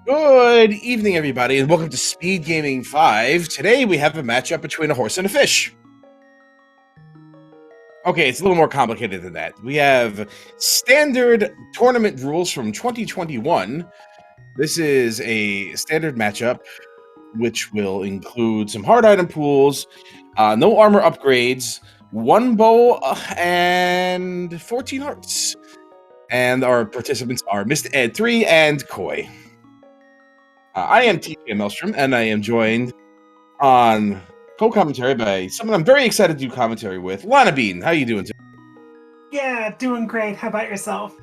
Good evening, everybody, and welcome to Speed Gaming 5. Today we have a matchup between a horse and a fish. Okay, it's a little more complicated than that. We have standard tournament rules from 2021. This is a standard matchup, which will include some hard item pools, no armor upgrades, one bow, and 14 hearts. And our participants are Mr. Ed 3 and Koi. I am TJ Melstrom, and I am joined on co-commentary by someone I'm very excited to do commentary with, Lana Bean. How you doing today? Yeah, doing great. How about yourself?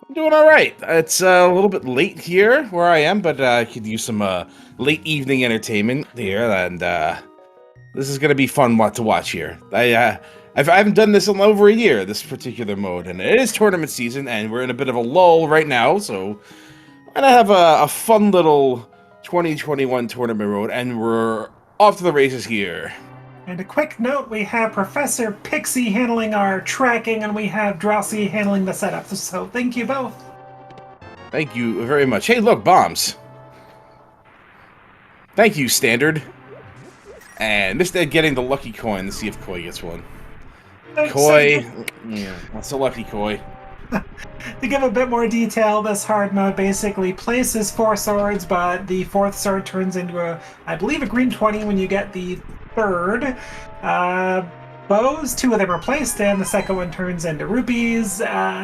I'm doing all right. It's a little bit late here where I am, but I could use some late evening entertainment here, and this is gonna be fun to watch here. I haven't done this in over a year, this particular mode, and it is tournament season, and we're in a bit of a lull right now, so I'm gonna have a fun little 2021 tournament mode, and we're off to the races here. And a quick note, we have Professor Pixie handling our tracking, and we have Drowsy handling the setup, so thank you both. Thank you very much. Hey, look, bombs. Thank you, Standhard. And Mr. getting the lucky coin. Let's see if Koi gets one. Koi. Yeah, that's a lucky Koi. To give a bit more detail, this hard mode basically places 4 swords, but the 4th sword turns into I believe, a green 20 when you get the 3rd. Bows, 2 of them are placed, and the 2nd one turns into rupees,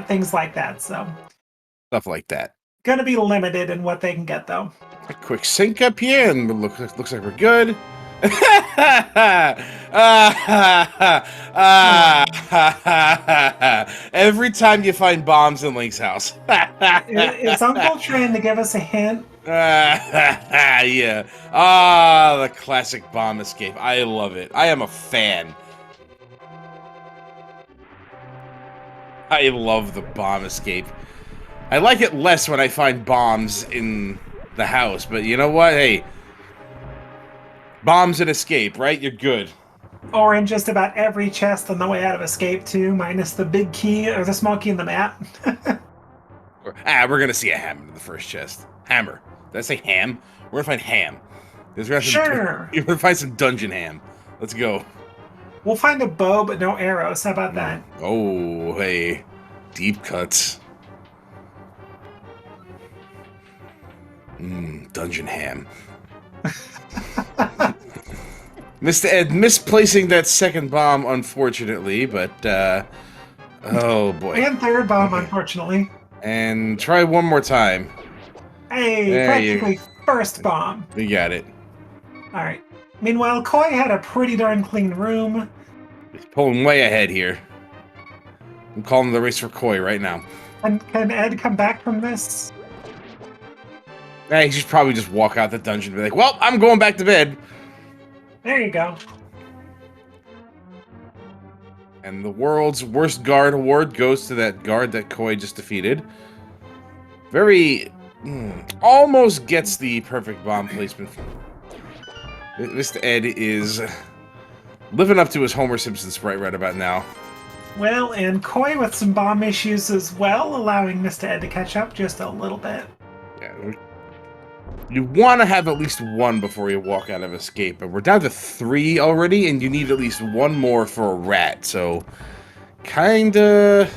things like that. So Stuff like that. gonna be limited in what they can get, though. A quick sync up here, and looks like we're good. Every time you find bombs in Link's house. Is Uncle trying to give us a hint? Yeah. Ah, the classic bomb escape. I love it. I am a fan. I love the bomb escape. I like it less when I find bombs in the house, but you know what? Hey, bombs and escape, right? You're good. Or in just about every chest on the way out of escape, too, minus the big key or the small key in the map. We're gonna see a hammer in the first chest. Hammer. Did I say ham? We're gonna find ham. Sure. You're gonna find some dungeon ham. Let's go. We'll find a bow, but no arrows. How about that? Oh, hey. Deep cuts. Dungeon ham. Mr. Ed misplacing that second bomb, unfortunately, but, oh boy. And 3rd bomb, unfortunately. And try one more time. Hey, there practically 1st bomb. We got it. Alright. Meanwhile, Koi had a pretty darn clean room. He's pulling way ahead here. I'm calling the race for Koi right now. And can Ed come back from this? Hey, he should probably just walk out the dungeon and be like, well, I'm going back to bed. There you go. And the world's worst guard award goes to that guard that Koi just defeated. Very... almost gets the perfect bomb placement. Mr. Ed is living up to his Homer Simpson sprite right about now. Well, and Koi with some bomb issues as well, allowing Mr. Ed to catch up just a little bit. Yeah, you want to have at least one before you walk out of escape, but we're down to 3 already, and you need at least one more for a rat, so kinda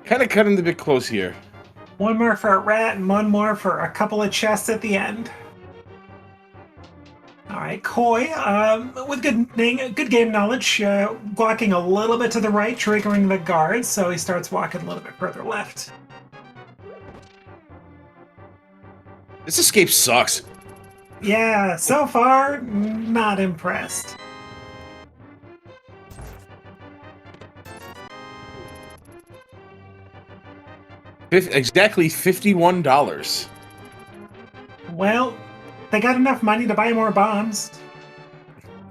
cutting a bit close here. One more for a rat and one more for a couple of chests at the end. Alright, Koi, with good game knowledge, walking a little bit to the right, triggering the guard, so he starts walking a little bit further left. This escape sucks. Yeah, so far, not impressed. Exactly $51. Well, they got enough money to buy more bombs.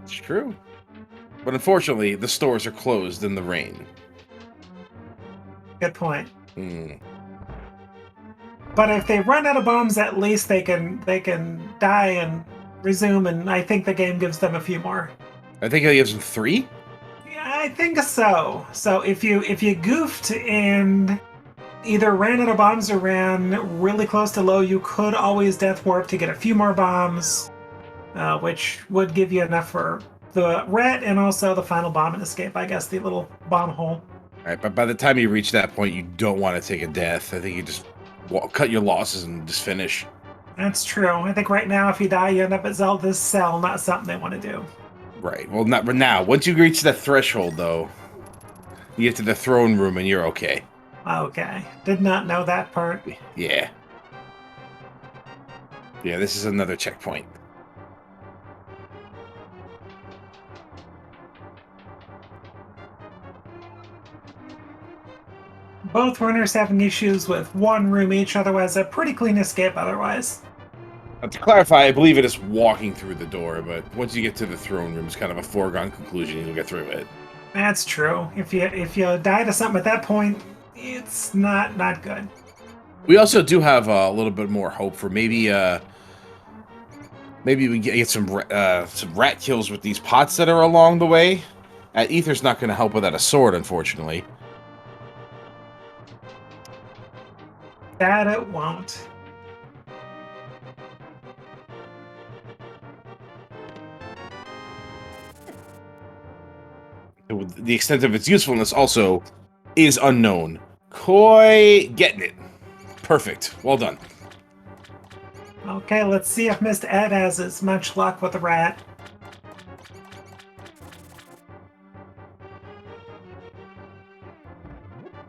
It's true. But unfortunately, the stores are closed in the rain. Good point. But if they run out of bombs, at least they can die and resume, and I think the game gives them a few more. I think it gives them 3? Yeah, I think so. So if you goofed and either ran out of bombs or ran really close to low, you could always death warp to get a few more bombs, which would give you enough for the rat and also the final bomb and escape, I guess, the little bomb hole. All right, but by the time you reach that point, you don't want to take a death. I think you just cut your losses and just finish. That's true. I think right now, if you die, you end up at Zelda's cell, not something they want to do. Right. Well, not now. Once you reach that threshold, though, you get to the throne room and you're okay. Okay. Did not know that part. Yeah. Yeah, this is another checkpoint. Both runners having issues with one room each, otherwise a pretty clean escape otherwise. To clarify, I believe it is walking through the door, but once you get to the throne room, it's kind of a foregone conclusion you'll get through it. That's true. If you die to something at that point, it's not good. We also do have a little bit more hope for maybe we can get some rat kills with these pots that are along the way. Ether's not going to help without a sword, unfortunately. That it won't. The extent of its usefulness also is unknown. Koi, getting it. Perfect. Well done. Okay, let's see if Mr. Ed has as much luck with the rat.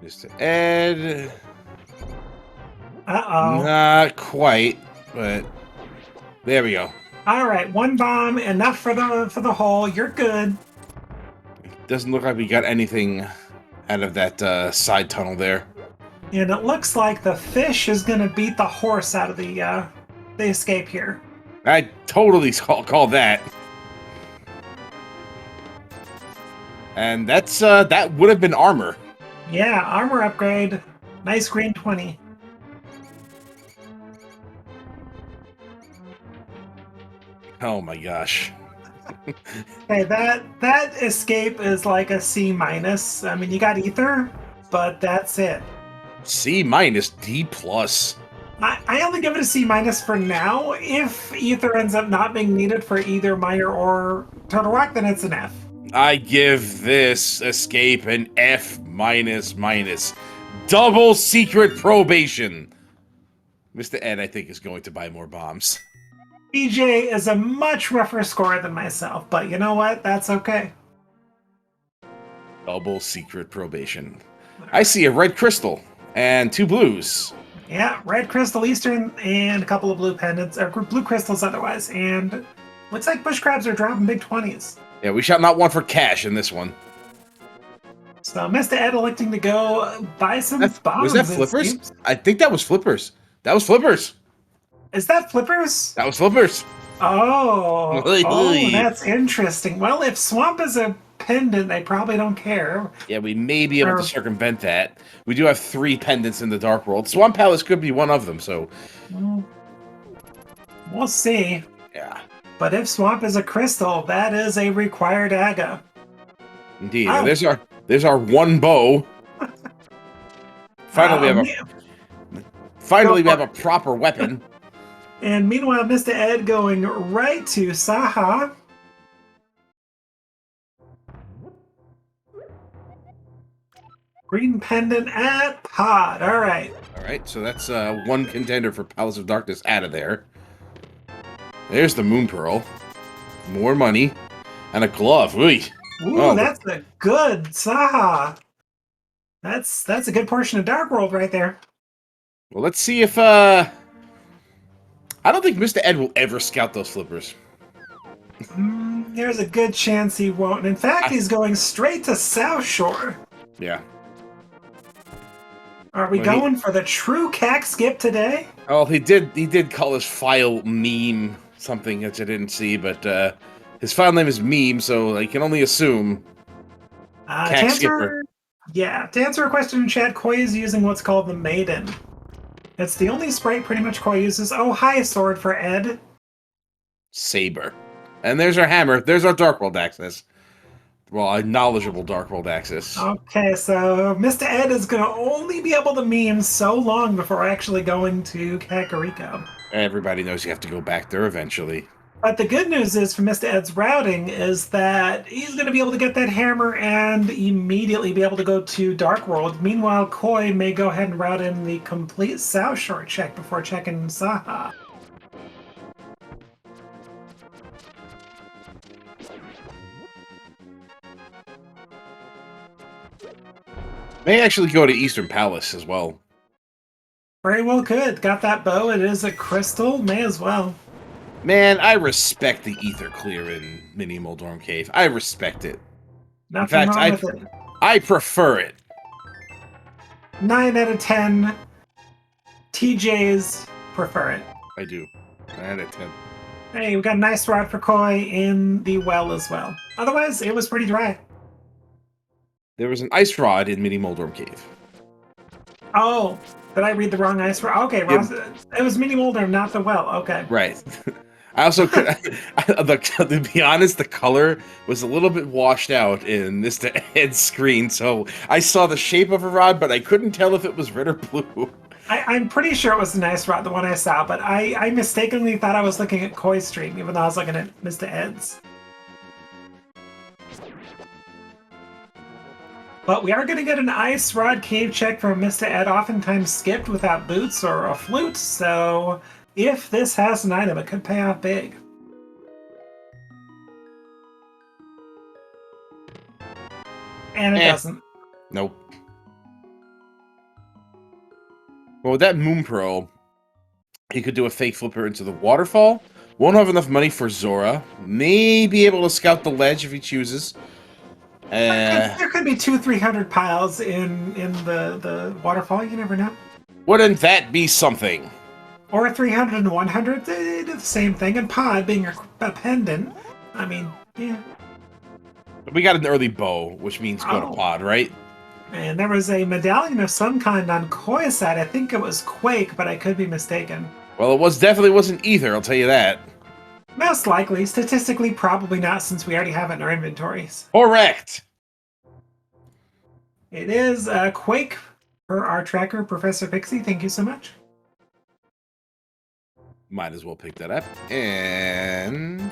Mr. Ed. Uh-oh. Not quite, but there we go. All right, one bomb, enough for the hole. You're good. Doesn't look like we got anything out of that side tunnel there. And it looks like the fish is going to beat the horse out of the escape here. I totally call that. And that's that would have been armor. Yeah, armor upgrade. Nice green 20. Oh my gosh. Okay, that escape is like a C minus. I mean, you got ether, but that's it. C minus, D plus. I only give it a C minus for now. If ether ends up not being needed for either Meyer or Turtle Rock, then it's an F. I give this escape an F minus minus. Double secret probation. Mr. Ed, I think, is going to buy more bombs. BJ is a much rougher scorer than myself, but you know what? That's okay. Double secret probation. I see a red crystal and 2 blues. Yeah, red crystal Eastern and a couple of blue pendants, or blue crystals otherwise. And looks like bush crabs are dropping big 20s. Yeah, we shall not want for cash in this one. So Mr. Ed electing to go buy some bombs. Was that flippers? I think that was flippers. That was flippers. Is that flippers? That was flippers. Oh, oh, that's interesting. Well, if Swamp is a pendant, they probably don't care. Yeah, we may be able to circumvent that. We do have 3 pendants in the Dark World. Swamp Palace could be one of them, so... We'll see. Yeah. But if Swamp is a crystal, that is a required Aga. Indeed. Oh. There's our one bow. Finally, we have a proper weapon. And meanwhile, Mr. Ed going right to Saha. Green pendant at Pod. All right. All right, so that's one contender for Palace of Darkness out of there. There's the Moon Pearl. More money. And a glove. Ooh, that's a good Saha. That's a good portion of Dark World right there. Well, let's see if I don't think Mr. Ed will ever scout those flippers. There's a good chance he won't. In fact, he's going straight to South Shore. Yeah. Are we going for the true cack skip today? Oh, he did call his file meme something which I didn't see, but his file name is meme, so I can only assume cack skipper. Yeah, to answer a question in chat, Koi is using what's called the Maiden. It's the only sprite pretty much Koi uses. Oh, hi, sword for Ed. Saber. And there's our hammer. There's our Dark World access. well, a knowledgeable Dark World access. Okay, so Mr. Ed is going to only be able to meme so long before actually going to Kakariko. Everybody knows you have to go back there eventually. But the good news is for Mr. Ed's routing is that he's going to be able to get that hammer and immediately be able to go to Dark World. Meanwhile, Koi may go ahead and route in the complete South Shore check before checking Saha. May actually go to Eastern Palace as well. Very well could. Got that bow. It is a crystal. May as well. Man, I respect the Ether Clear in Mini Moldorm Cave. I respect it. Nothing In fact, wrong with it. I prefer it. 9 out of 10. TJs prefer it. I do. 9 out of 10. Hey, we got a nice rod for Koi in the well as well. Otherwise, it was pretty dry. There was an ice rod in Mini Moldorm Cave. Oh, did I read the wrong ice rod? Okay, Ross, it was Mini Molder, not the well. Okay. Right. I also could, to be honest, the color was a little bit washed out in Mr. Ed's screen, so I saw the shape of a rod, but I couldn't tell if it was red or blue. I'm pretty sure it was a nice rod, the one I saw, but I mistakenly thought I was looking at Koi's stream, even though I was looking at Mr. Ed's. But we are going to get an ice rod cave check from Mr. Ed, oftentimes skipped without boots or a flute, so if this has an item, it could pay off big. And it doesn't. Nope. Well, with that Moon Pearl, he could do a fake flipper into the waterfall. Won't have enough money for Zora. May be able to scout the ledge if he chooses. There could be 200-300 piles in the waterfall. You never know. Wouldn't that be something? Or 300 and 100, they do the same thing. And Pod being a pendant, I mean, yeah. We got an early bow, which means go to Pod, right? And there was a medallion of some kind on Koi's side. I think it was Quake, but I could be mistaken. Well, it definitely wasn't Ether, I'll tell you that. Most likely. Statistically, probably not, since we already have it in our inventories. Correct! It is Quake for our tracker, Professor Pixie. Thank you so much. Might as well pick that up. And...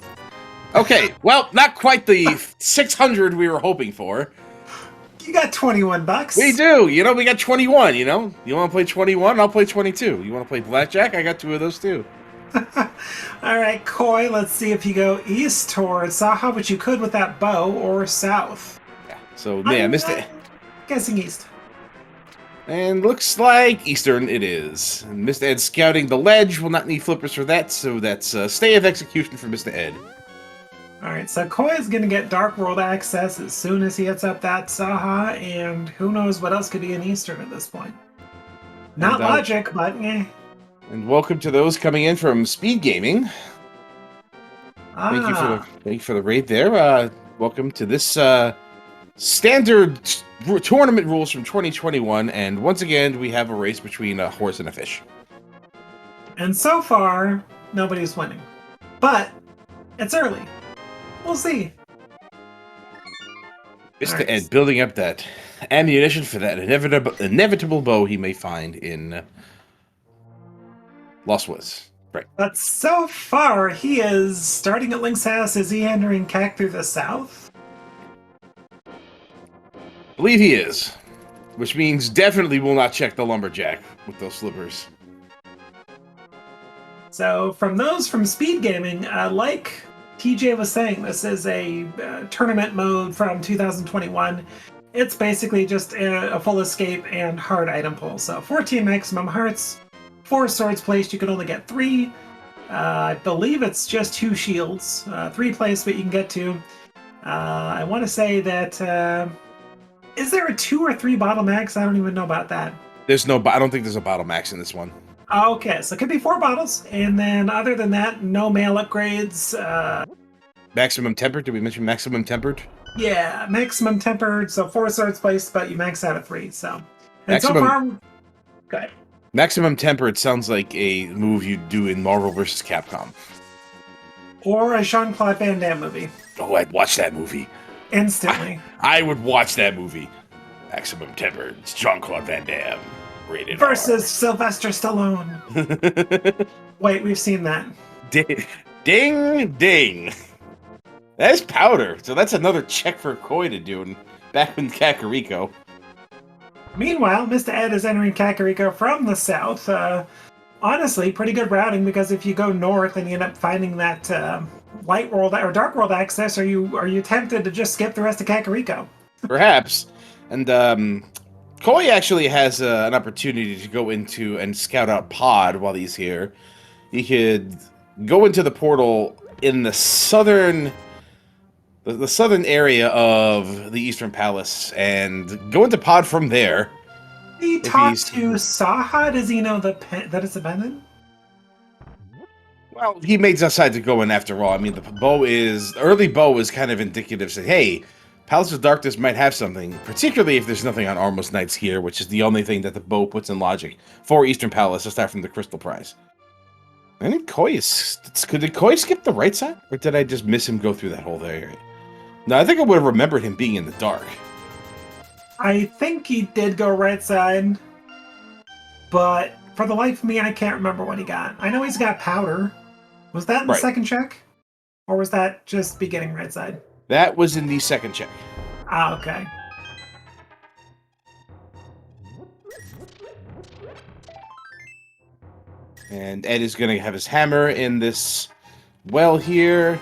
okay, well, not quite the 600 we were hoping for. You got 21 bucks. We do! You know, we got 21, you know? You want to play 21? I'll play 22. You want to play Blackjack? I got 2 of those, too. Alright, Koi, let's see if you go east towards Saha, which you could with that bow, or south. Yeah, so, yeah, I'm guessing east. And looks like Eastern it is. And Mr. Ed scouting the ledge. Will not need flippers for that, so that's stay of execution for Mr. Ed. Alright, so Koi is going to get Dark World access as soon as he hits up that Saha, and who knows what else could be in Eastern at this point. Not logic, but eh. And welcome to those coming in from Speed Gaming. Thank you for the raid there. Welcome to this standard tournament rules from 2021, and once again we have a race between a horse and a fish. And so far, nobody's winning. But it's early. We'll see. Mr. Ed building up that ammunition for that inevitable bow he may find in Lost Woods. Right. But so far, he is starting at Link's house. Is he entering Cack through the south? Believe he is. Which means definitely will not check the lumberjack with those slippers. So from those from Speed Gaming, like TJ was saying, this is a tournament mode from 2021. It's basically just a full escape and hard item pull. So 14 maximum hearts, 4 swords placed, you can only get 3. I believe it's just 2 shields. 3 placed, but you can get 2. I want to say that... is there a 2 or 3 bottle max? I don't even know about that. There's no... I don't think there's a bottle max in this one. Okay, so it could be 4 bottles. And then other than that, no mail upgrades. Maximum tempered? Did we mention maximum tempered? Yeah, maximum tempered. So 4 swords placed, but you max out at 3. So... and maximum, so far... Go ahead. Maximum tempered sounds like a move you'd do in Marvel vs. Capcom. Or a Jean-Claude Van Damme movie. Oh, I'd watch that movie. Instantly. I would watch that movie. Maximum Tempered, Jean-Claude Van Damme, rated Versus Sylvester Stallone. R. Wait, we've seen that. Ding, ding. That's powder, so that's another check for Koi to do back in Kakariko. Meanwhile, Mr. Ed is entering Kakariko from the south. Honestly, pretty good routing, because if you go north and you end up finding that light world or dark world access, are you tempted to just skip the rest of Kakariko? Perhaps. And Koi actually has an opportunity to go into and scout out Pod while he's here. He could go into the portal in the southern area of the Eastern Palace and go into Pod from there. He talked to Saha. Does he know that it's a pendant? Well, he may decide to go in after all. I mean, the early bow is kind of indicative, saying, hey, Palace of Darkness might have something, particularly if there's nothing on Armos Knights here, which is the only thing that the bow puts in logic for Eastern Palace, aside from the Crystal Prize. I think did Koi skip the right side? Or did I just miss him go through that whole area? No, I think I would have remembered him being in the dark. I think he did go right side, but for the life of me, I can't remember what he got. I know he's got powder. Was that in the second check? Or was that just beginning right side? That was in the second check. Ah, okay. And Ed is going to have his hammer in this well here.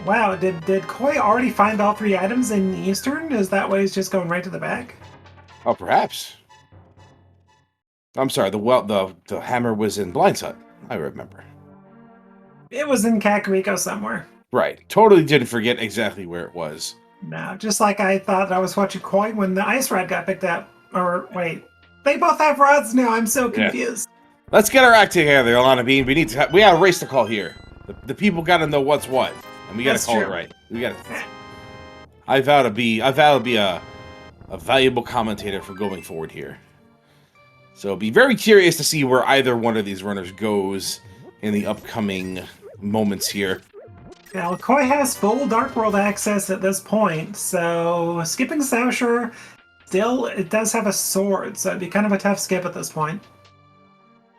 Wow, did Koi already find all 3 items in Eastern? Is that why he's just going right to the back? Oh, perhaps. I'm sorry, the hammer was in Blindside. I remember. It was in Kakariko somewhere. Right. Totally didn't forget exactly where it was. No, just like I thought I was watching Koi when the ice rod got picked up. Or, wait. They both have rods now. I'm so confused. Yeah. Let's get our act together, Alana Bean. We got a race to call here. The people got to know what's what. And we got to call it right. We got to... I vow to be a valuable commentator for going forward here. So be very curious to see where either one of these runners goes in the upcoming moments here. Now, Koi has full Dark World access at this point, so skipping Sousher, still, it does have a sword, so it'd be kind of a tough skip at this point.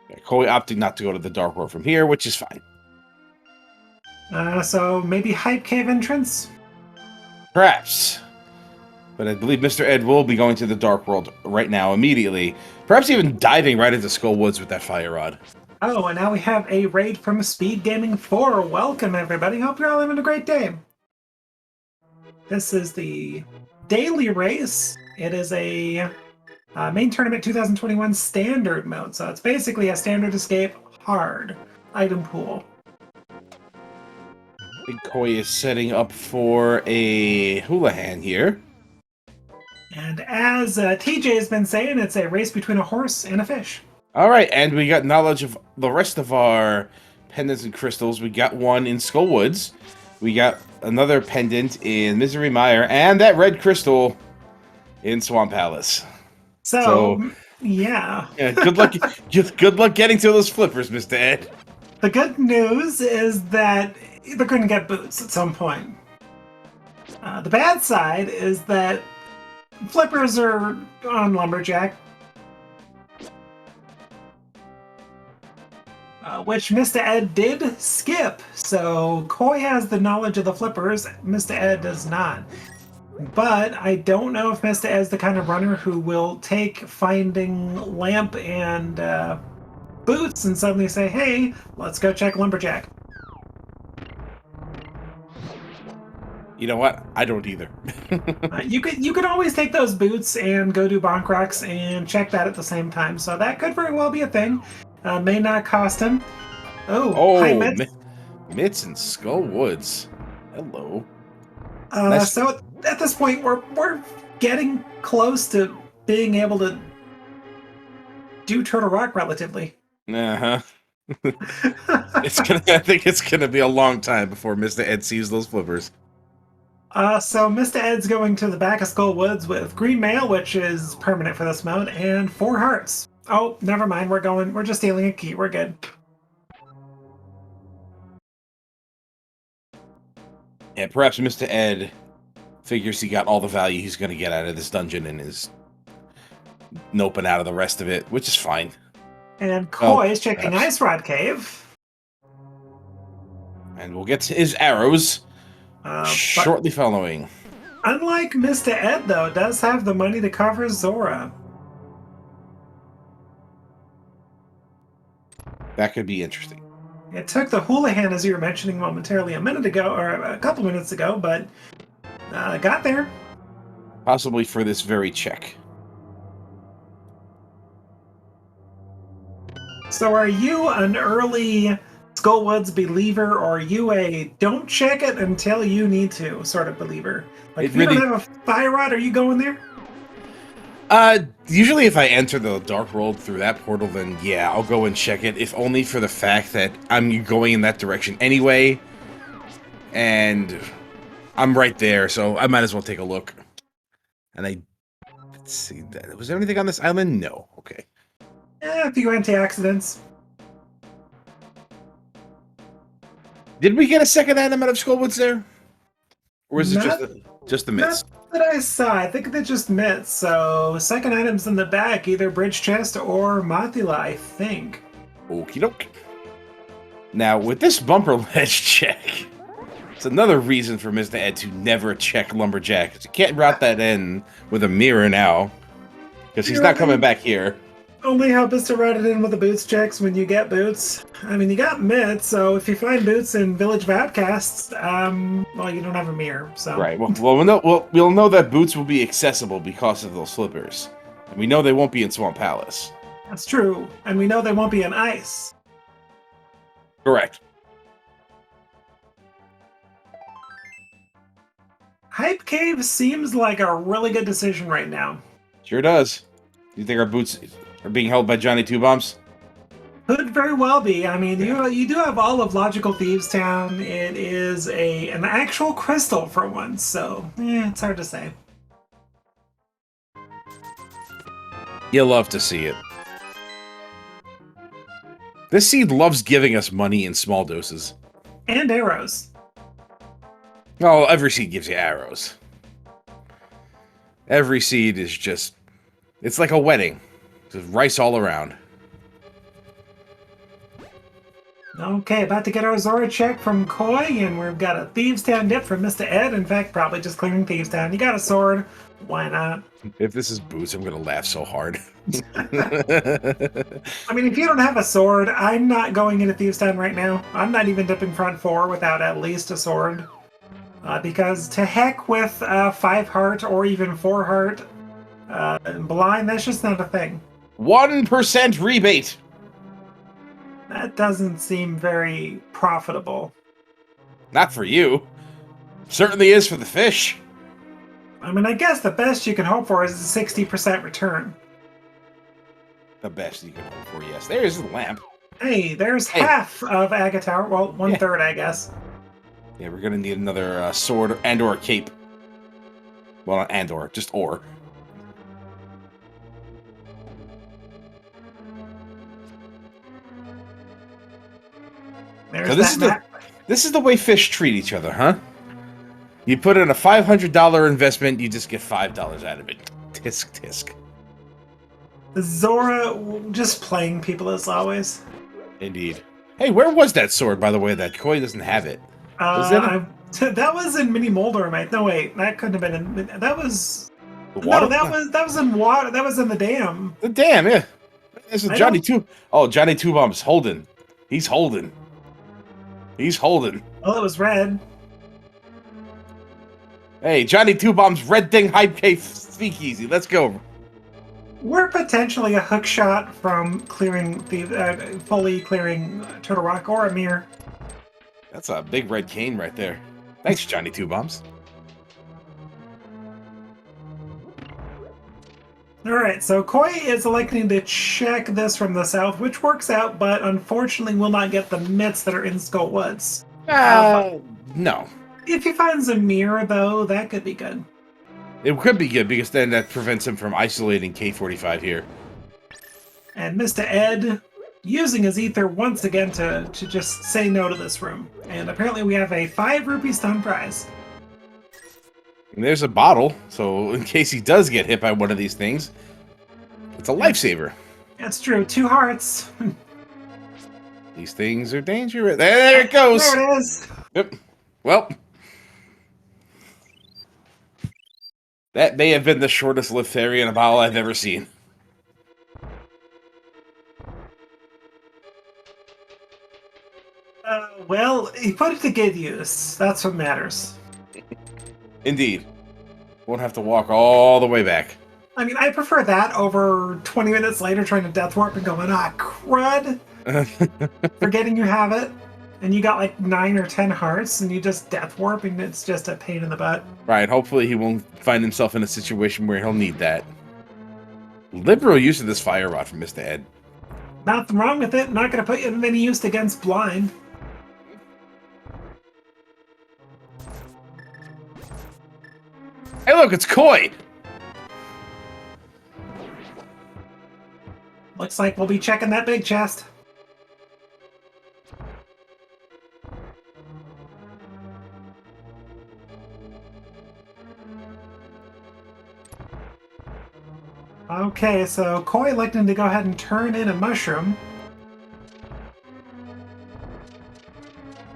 Yeah, Koi opting not to go to the Dark World from here, which is fine. So maybe Hype Cave entrance? Perhaps. But I believe Mr. Ed will be going to the Dark World right now, immediately. Perhaps even diving right into Skull Woods with that fire rod. Oh, and now we have a raid from Speed Gaming 4. Welcome, everybody. Hope you're all having a great day. This is the daily race. It is a main tournament 2021 standard mode. So it's basically a standard escape hard item pool. Big Koi is setting up for a Houlihan here. And as TJ has been saying, it's a race between a horse and a fish. All right, and we got knowledge of the rest of our pendants and crystals. We got one in Skull Woods. We got another pendant in Misery Mire, and that red crystal in Swamp Palace. So yeah. Good luck. Good luck getting to those flippers, Mr. Ed. The good news is that they're going to get boots at some point. The bad side is that flippers are on Lumberjack. Which Mr. Ed did skip, so Koi has the knowledge of the flippers, Mr. Ed does not. But I don't know if Mr. Ed's the kind of runner who will take finding Lamp and Boots and suddenly say, hey, let's go check Lumberjack. You know what? I don't either. You could always take those boots and go do Bonk Rocks and check that at the same time, so that could very well be a thing. May not cost him. Oh, hi, Mitz. Mitz and Skull Woods. Hello. So at this point, we're getting close to being able to do Turtle Rock relatively. I think it's gonna be a long time before Mr. Ed sees those flippers. So Mr. Ed's going to the back of Skull Woods with Green Mail, which is permanent for this mode, and 4 hearts. Oh, never mind. We're just stealing a key. We're good. And perhaps Mr. Ed Figures he got all the value he's going to get out of this dungeon and is noping out of the rest of it, which is fine. And Koi is checking perhaps. Ice Rod Cave. And we'll get to his arrows shortly following. Unlike Mr. Ed, though, does have the money to cover Zora. That could be interesting. It took the Houlihan, as you were mentioning momentarily a minute ago, or a couple minutes ago, but got there. Possibly for this very check. So are you an early Skullwoods believer, or are you a don't check it until you need to sort of believer? Like, if you don't have a fire rod, are you going there? Usually if I enter the Dark World through that portal, then yeah, I'll go and check it, if only for the fact that I'm going in that direction anyway, and I'm right there, so I might as well take a look. And let's see, was there anything on this island? No. Okay. A few anti-accidents. Did we get a second item out of Skullwoods there? Or is it just the myths? Not that I saw. I think they just myths. So, second items in the back, either Bridge Chest or Mathila, I think. Okie doke. Now, with this bumper ledge check, it's another reason for Mr. Ed to never check Lumberjack. You can't route that in with a mirror now, because he's not coming back here. Only help is to route it in with the boots checks when you get boots. I mean, you got myths, so if you find boots in Village of Outcasts, well, you don't have a mirror, so... Right, we'll know that boots will be accessible because of those slippers. And we know they won't be in Swamp Palace. That's true, and we know they won't be in ice. Correct. Hype Cave seems like a really good decision right now. Sure does. Do you think our boots are being held by Johnny Two Bombs? Could very well be. I mean, you do have all of Logical Thieves Town. It is an actual crystal for once, so it's hard to say. You'll love to see it. This seed loves giving us money in small doses. And arrows. Well, every seed gives you arrows. Every seed is just... It's like a wedding. Just rice all around. Okay, about to get our Zora check from Koi, and we've got a Thieves Town dip from Mr. Ed. In fact, probably just clearing Thieves Town. You got a sword. Why not? If this is Boots, I'm going to laugh so hard. I mean, if you don't have a sword, I'm not going into Thieves Town right now. I'm not even dipping front 4 without at least a sword. Because to heck with 5 heart or even 4 heart blind, that's just not a thing. 1% rebate! That doesn't seem very profitable. Not for you. Certainly is for the fish. I mean, I guess the best you can hope for is a 60% return. The best you can hope for, yes. There's the lamp. Hey, there's half of Agatar. Well, 1/3, I guess. Yeah, we're gonna need another sword and or a cape. Well, not and or, just or. There's So this is the way fish treat each other, huh? You put in a $500 investment, you just get $5 out of it. Tisk, tisk. Zora just playing people as always. Indeed. Hey, where was that sword, by the way? That Koi doesn't have it. That was in Mini Molder, mate. No, wait, that couldn't have been in. That was. The water? No, that was in water. That was in the dam. The dam, yeah. This is Johnny Two. Oh, Johnny Two Bombs holding. He's holding. He's holding. Well, it was red. Hey, Johnny Two Bombs, Red Thing Hype Cave Speakeasy. Let's go. We're potentially a hook shot from clearing fully clearing Turtle Rock or a mirror. That's a big red cane right there. Thanks, Johnny Two Bombs. Alright, so Koi is electing to check this from the south, which works out, but unfortunately will not get the myths that are in Skull Woods. No. If he finds a mirror, though, that could be good. It could be good, because then that prevents him from isolating K45 here. And Mr. Ed using his ether once again to just say no to this room. And apparently we have a 5 rupee stun prize. And there's a bottle, so in case he does get hit by one of these things, it's a lifesaver. That's true. 2 hearts. These things are dangerous. There it goes. There it is. Yep. Well, that may have been the shortest lived fairy in a bottle I've ever seen. Well, he put it to good use. That's what matters. Indeed. Won't have to walk all the way back. I mean, I prefer that over 20 minutes later trying to death warp and going, ah, crud. Forgetting you have it. And you got like 9 or 10 hearts and you just death warp and it's just a pain in the butt. Right, hopefully he won't find himself in a situation where he'll need that. Liberal use of this fire rod from Mr. Ed. Nothing wrong with it. Not going to put you in any use against blind. Hey look, it's Koi! Looks like we'll be checking that big chest. Okay, so Koi electing to go ahead and turn in a mushroom.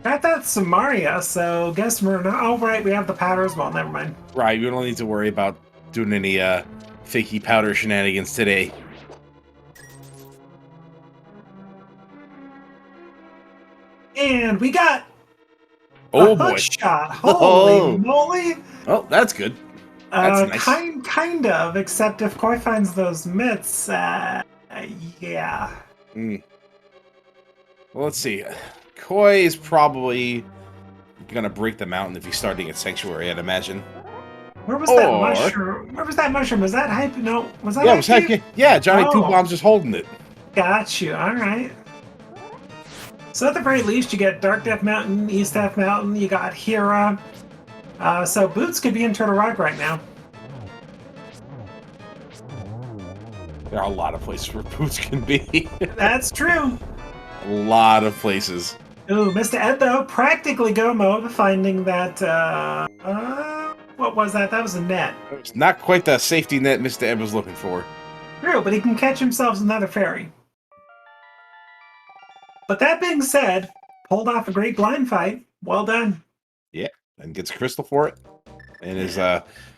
Got that Samaria, so guess we're not. Oh, right, we have the powder as well. Never mind. Right, you don't need to worry about doing any fakey powder shenanigans today. And we got Oh a boy! hook shot. Holy moly! Oh, that's good. That's nice. Kind of, except if Koi finds those mitts, yeah. Mm. Well, let's see. Koi is probably gonna break the mountain if he's starting at Sanctuary, I'd imagine. Where was that mushroom? Where was that mushroom? Was that hype? No, was that? Yeah, it was hype. Yeah, Johnny Two Bombs just holding it. Got you. All right. So at the very least, you get Dark Death Mountain, East Death Mountain. You got Hera. So Boots could be in Turtle Rock right now. There are a lot of places where Boots can be. That's true. A lot of places. Ooh, Mr. Ed, though, practically go mode, finding that, what was that? That was a net. It's not quite the safety net Mr. Ed was looking for. True, but he can catch himself another fairy. But that being said, pulled off a great blind fight. Well done. Yeah, and gets a crystal for it. And his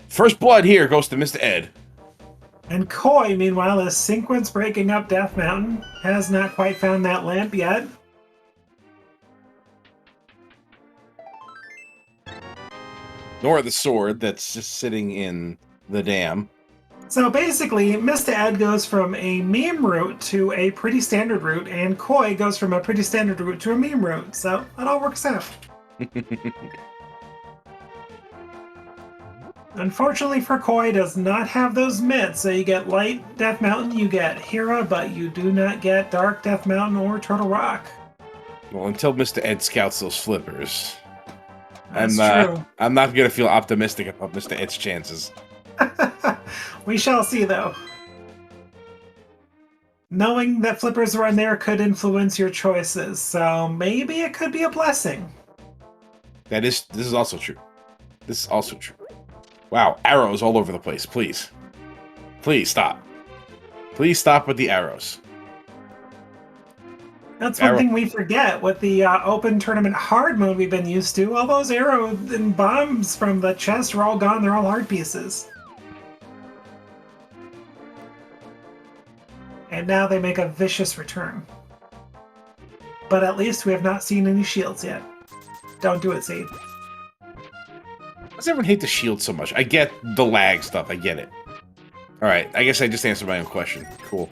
first blood here goes to Mr. Ed. And Koi, meanwhile, is sequence breaking up Death Mountain. Has not quite found that lamp yet. Nor the sword that's just sitting in the dam. So basically, Mr. Ed goes from a meme route to a pretty standard route, and Koi goes from a pretty standard route to a meme route. So that all works out. Unfortunately for Koi, does not have those mitts, so you get Light Death Mountain, you get Hera, but you do not get Dark Death Mountain or Turtle Rock. Well, until Mr. Ed scouts those flippers, That's true. I'm not going to feel optimistic about Mr. Ed's chances. We shall see, though. Knowing that flippers are in there could influence your choices, so maybe it could be a blessing. This is also true. This is also true. Wow, arrows all over the place. Please. Please stop. Please stop with the arrows. That's one thing we forget with the open tournament hard mode we've been used to. All those arrows and bombs from the chest are all gone. They're all hard pieces. And now they make a vicious return. But at least we have not seen any shields yet. Don't do it, Seed. Why does everyone hate the shield so much? I get the lag stuff. I get it. Alright, I guess I just answered my own question. Cool.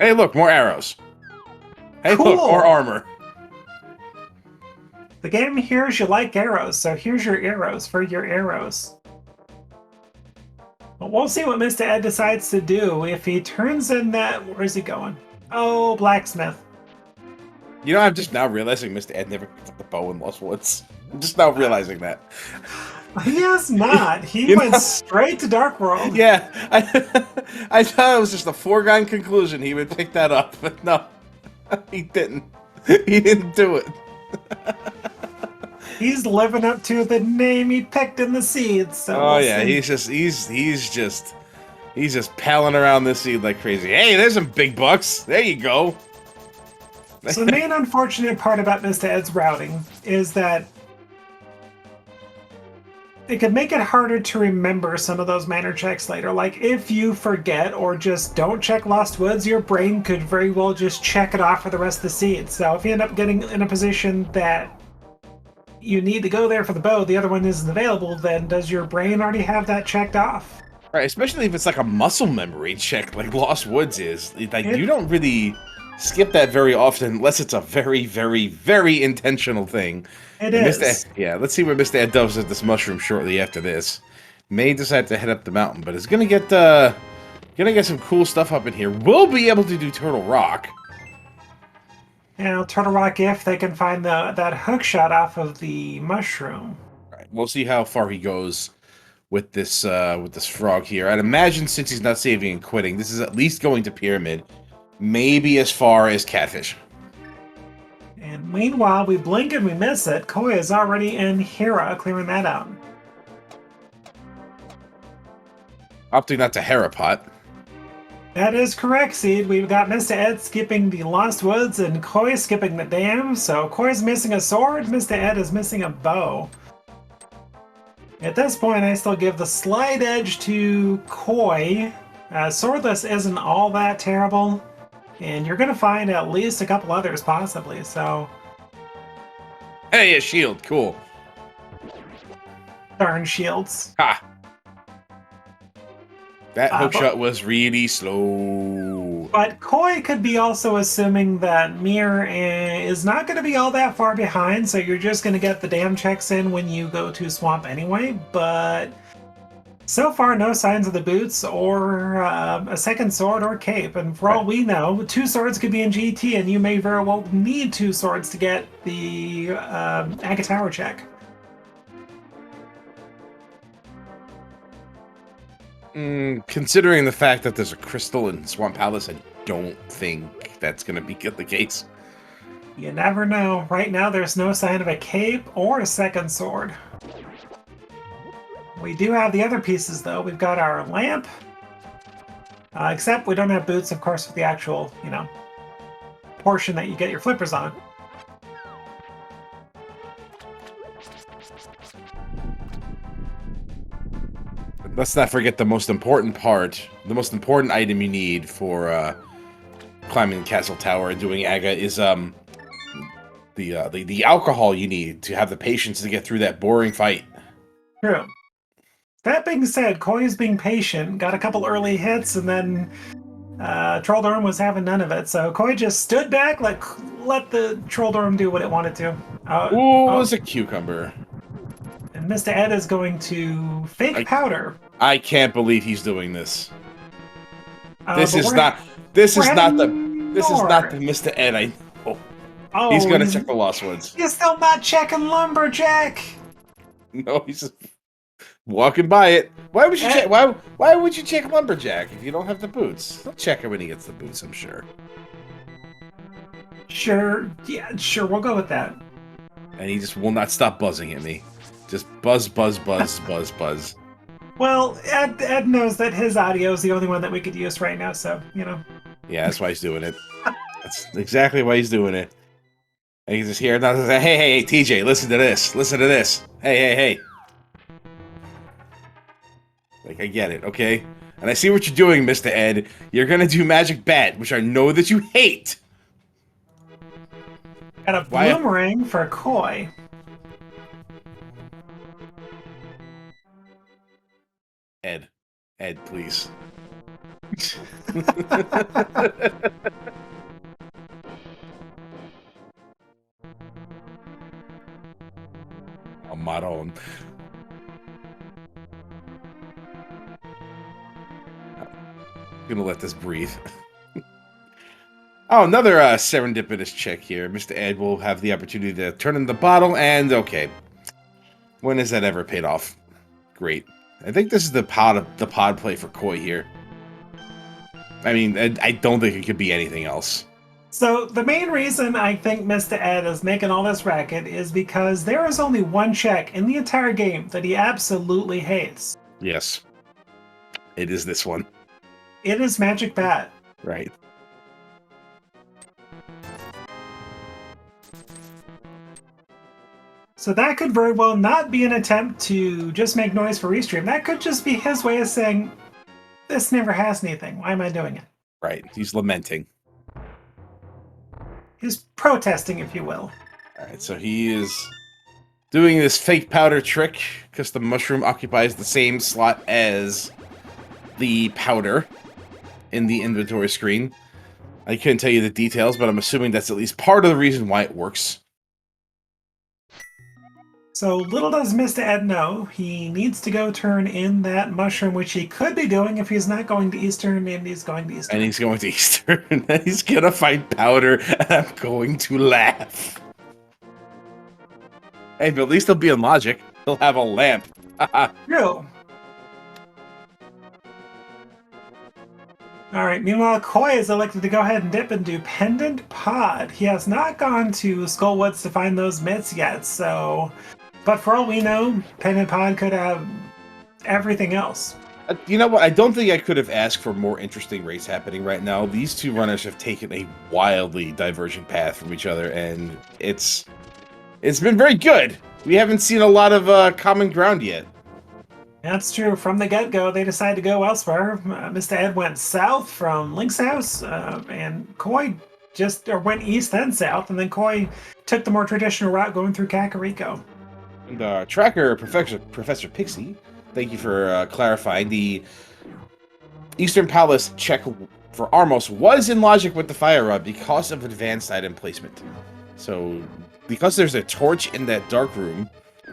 Hey, look, more arrows. Hey, Cool. look, more armor. The game hears you like arrows, so here's your arrows for your arrows. But we'll see what Mr. Ed decides to do if he turns in that... Where's he going? Oh, blacksmith. You know, I'm just now realizing Mr. Ed never picked up the bow in Lost Woods. I'm just now realizing that. He has not. He You went know? straight to Dark World. Yeah, I thought it was just a foregone conclusion he would pick that up, but no, he didn't. He didn't do it. He's living up to the name he picked in the seeds. So Oh we'll yeah, see. he's just palling around this seed like crazy. Hey, there's some big bucks. There you go. So the main unfortunate part about Mr. Ed's routing is that it could make it harder to remember some of those manner checks later. Like if you forget or just don't check Lost Woods, your brain could very well just check it off for the rest of the seeds. So if you end up getting in a position that you need to go there for the bow, the other one isn't available, then does your brain already have that checked off? Right, especially if it's like a muscle memory check like Lost Woods is. Like you don't really skip that very often unless it's a very, very, very intentional thing. It And is. let's see what Mr. Ed does with this mushroom shortly after this. May decide to head up the mountain, but it's gonna get some cool stuff up in here. We'll be able to do Turtle Rock. You know, Turtle Rock if they can find that hook shot off of the mushroom. Right, we'll see how far he goes with this frog here. I'd imagine since he's not saving and quitting, this is at least going to Pyramid, maybe as far as Catfish. And meanwhile, we blink and we miss it. Koi is already in Hera, clearing that out. Opting not to Harapot. That is correct, Seed. We've got Mr. Ed skipping the Lost Woods and Koi skipping the dam. So Koi's missing a sword, Mr. Ed is missing a bow. At this point, I still give the slight edge to Koi. Swordless isn't all that terrible. And you're going to find at least a couple others, possibly, so... Hey, a shield, cool. Darn shields. Ha! That hookshot was really slow. But Koi could be also assuming that Mir is not going to be all that far behind, so you're just going to get the dam checks in when you go to Swamp anyway, but... So far, no signs of the boots or a second sword or cape. And for all we know, 2 swords could be in GT, and you may very well need 2 swords to get the Aga Tower check. Considering the fact that there's a crystal in Swamp Palace, I don't think that's going to be the case. You never know. Right now, there's no sign of a cape or a second sword. We do have the other pieces, though. We've got our lamp. Except we don't have boots, of course, with the actual, portion that you get your flippers on. Let's not forget the most important part, the most important item you need for climbing the castle tower and doing Aga is the alcohol you need to have the patience to get through that boring fight. True. That being said, Koi's being patient, got a couple early hits, and then Trolldorm was having none of it. So Koi just stood back, let the Trolldorm do what it wanted to. Ooh, it was a cucumber. And Mr. Ed is going to fake powder. I can't believe he's doing this. This but is not the more. Mr. Ed I know. Oh, He's gonna check the Lost Woods. You're still not checking Lumberjack. No, he's just walking by it. Why would you check? Why would you check Lumberjack if you don't have the boots? He'll check it when he gets the boots, I'm sure. Sure, yeah, sure, we'll go with that. And he just will not stop buzzing at me. Just buzz, buzz, buzz, buzz, buzz. Well, Ed knows that his audio is the only one that we could use right now, so, Yeah, that's why he's doing it. That's exactly why he's doing it. And you just hear it now. Hey, TJ, listen to this. Listen to this. Hey. Like, I get it, okay? And I see what you're doing, Mr. Ed. You're gonna do Magic Bat, which I know that you hate. Got a boomerang for Koi. Ed, please. A Maron. I'm gonna let this breathe. Oh, another serendipitous check here. Mr. Ed will have the opportunity to turn in the bottle, and okay. When has that ever paid off? Great. I think this is the pod play for Koi here. I mean, I don't think it could be anything else. So the main reason I think Mr. Ed is making all this racket is because there is only one check in the entire game that he absolutely hates. Yes. It is this one. It is Magic Bat. Right. So that could very well not be an attempt to just make noise for restream. That could just be his way of saying, this never has anything. Why am I doing it? Right. He's lamenting. He's protesting, if you will. All right. So he is doing this fake powder trick because the mushroom occupies the same slot as the powder in the inventory screen. I couldn't tell you the details, but I'm assuming that's at least part of the reason why it works. So little does Mr. Ed know, he needs to go turn in that mushroom, which he could be doing if he's not going to Eastern, and he's going to Eastern. And he's going to Eastern, and he's gonna find powder, and I'm going to laugh. Hey, but at least he'll be in logic. He'll have a lamp. True. Alright, meanwhile, Koi is elected to go ahead and dip into Pendant Pod. He has not gone to Skullwoods to find those myths yet, so... But for all we know, Pendant Pod could have everything else. You know what? I don't think I could have asked for more interesting race happening right now. These two runners have taken a wildly divergent path from each other, and it's been very good. We haven't seen a lot of common ground yet. That's true. From the get-go, they decided to go elsewhere. Mr. Ed went south from Link's house, and Koi went east then south, and then Koi took the more traditional route going through Kakariko. And tracker, Professor Pixie, thank you for clarifying. The Eastern Palace check for Armos was in logic with the Fire Rod because of advanced item placement. So, because there's a torch in that dark room,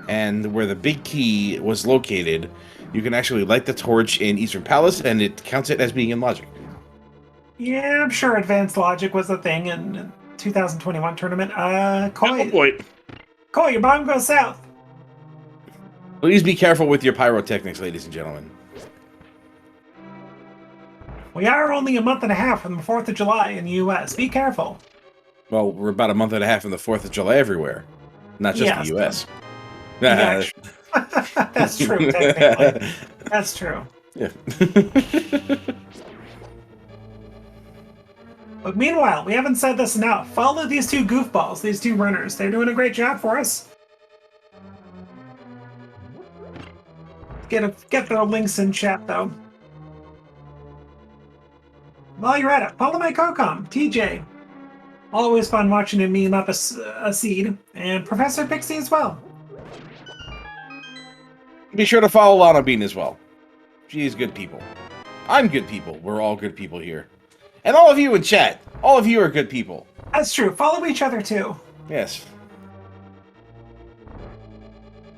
and where the big key was located, you can actually light the torch in Eastern Palace, and it counts it as being in logic. Yeah, I'm sure advanced logic was a thing in 2021 tournament. Koi, Oh boy. Koi, your bomb goes south. Please be careful with your pyrotechnics, ladies and gentlemen. We are only a month and a half from the 4th of July in the U.S. Be careful. Well, we're about a month and a half from the 4th of July everywhere. Not just the U.S. Yeah, that's true, technically. That's true. Yeah. But meanwhile, we haven't said this enough. Follow these two goofballs, these two runners. They're doing a great job for us. Get their links in chat, though. While you're at it, follow my co-com, TJ. Always fun watching him meme up a seed. And Professor Pixie as well. Be sure to follow Lana Bean as well. She's good people. I'm good people. We're all good people here. And all of you in chat. All of you are good people. That's true. Follow each other, too. Yes.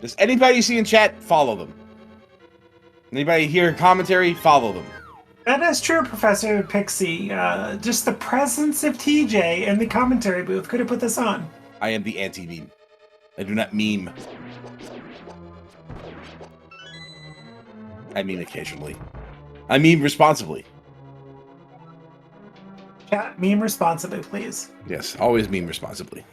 Just anybody you see in chat, follow them. Anybody hear in commentary, follow them. That is true, Professor Pixie. Just the presence of TJ in the commentary booth could have put this on. I am the anti-meme. I do not meme. I meme occasionally. I meme responsibly. Chat, meme responsibly, please. Yes, always meme responsibly.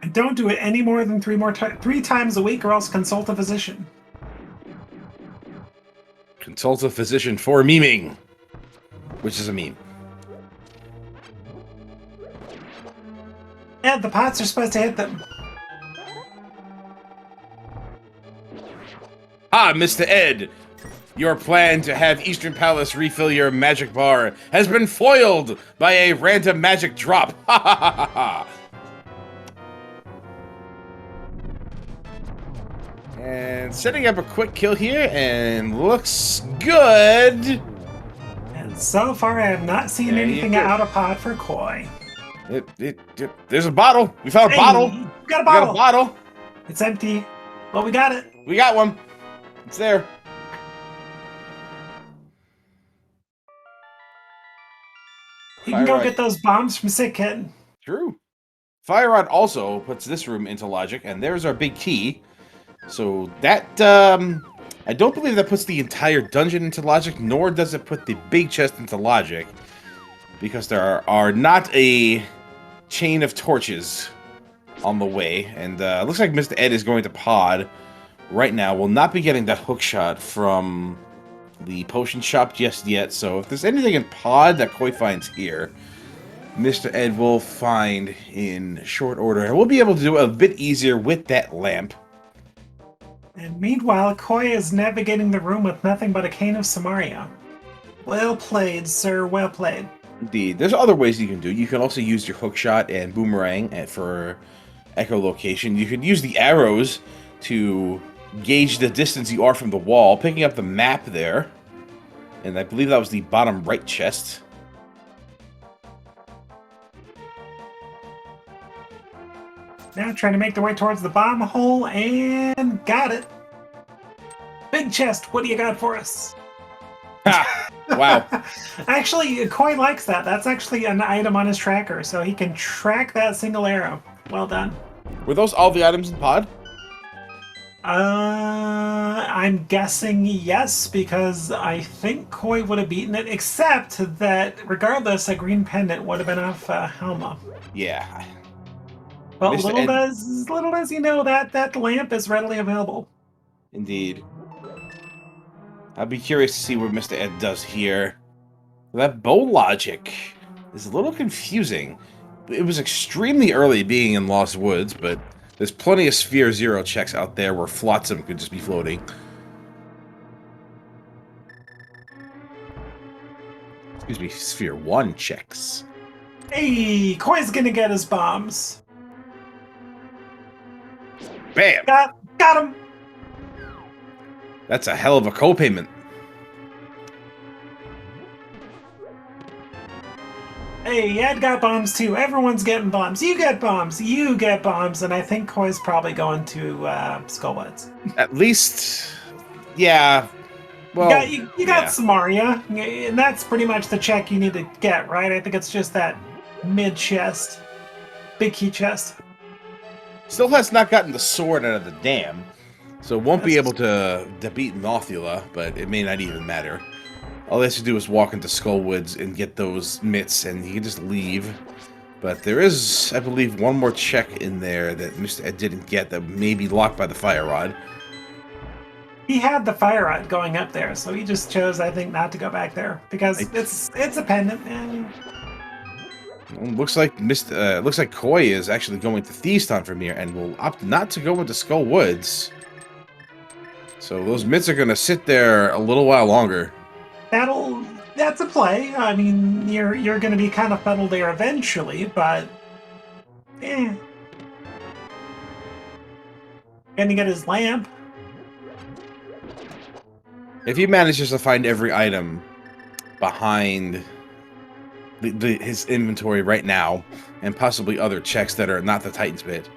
And don't do it any more than three times a week, or else consult a physician. Consult a physician for memeing, which is a meme. And the pots are supposed to hit them. Ah, Mr. Ed, your plan to have Eastern Palace refill your magic bar has been foiled by a random magic drop. Ha ha ha ha ha. And setting up a quick kill here, and looks good. And so far, I have not seen anything out of pot for Koi. There's a bottle. We found a bottle. We got a bottle. We got a bottle. It's empty. Well, we got it. We got one. It's there. You can go get those bombs from Sick Kid. True. Fire Rod also puts this room into logic, and there's our big key. So that, I don't believe that puts the entire dungeon into logic, nor does it put the big chest into logic, because there are not a chain of torches on the way, and looks like Mr. Ed is going to pod right now. We'll not be getting that hook shot from the potion shop just yet, so if there's anything in pod that Koi finds here, Mr. Ed will find in short order, and we'll be able to do it a bit easier with that lamp. And meanwhile, Koi is navigating the room with nothing but a cane of Samaria. Well played, sir, well played. Indeed. There's other ways you can do. You can also use your hookshot and boomerang for echolocation. You could use the arrows to gauge the distance you are from the wall, picking up the map there. And I believe that was the bottom right chest. Now trying to make their way towards the bottom hole, and got it. Big chest, what do you got for us? Ha! Wow. Actually, Koi likes that. That's actually an item on his tracker, so he can track that single arrow. Well done. Were those all the items in pod? I'm guessing yes, because I think Koi would have beaten it, except that regardless, a green pendant would have been off Helma. Yeah. But Mr. little does you know that lamp is readily available. Indeed. I'd be curious to see what Mr. Ed does here. That bow logic is a little confusing. It was extremely early being in Lost Woods, but there's plenty of Sphere Zero checks out there where Flotsam could just be floating. Excuse me, Sphere 1 checks. Hey, Koi's gonna get his bombs. Bam! Got him! That's a hell of a co-payment. Hey, Ed got bombs too. Everyone's getting bombs. You get bombs. You get bombs. And I think Koi's probably going to Skullwoods. At least, yeah. Well, you got Samaria, and that's pretty much the check you need to get, right? I think it's just that mid chest, big key chest. Still has not gotten the sword out of the dam, so won't be able to beat Nothula, but it may not even matter. All he has to do is walk into Skullwoods and get those mitts, and he can just leave. But there is, I believe, one more check in there that Mr. Ed didn't get that may be locked by the Fire Rod. He had the Fire Rod going up there, so he just chose, I think, not to go back there because it's a pendant. And looks like Koi is actually going to Thieves Town from here, and will opt not to go into Skullwoods. So those mitts are going to sit there a little while longer. That's a play. I mean, you're going to be kind of fuddled there eventually, but Gonna get his lamp. If he manages to find every item behind his inventory right now, and possibly other checks that are not the Titan's Bit,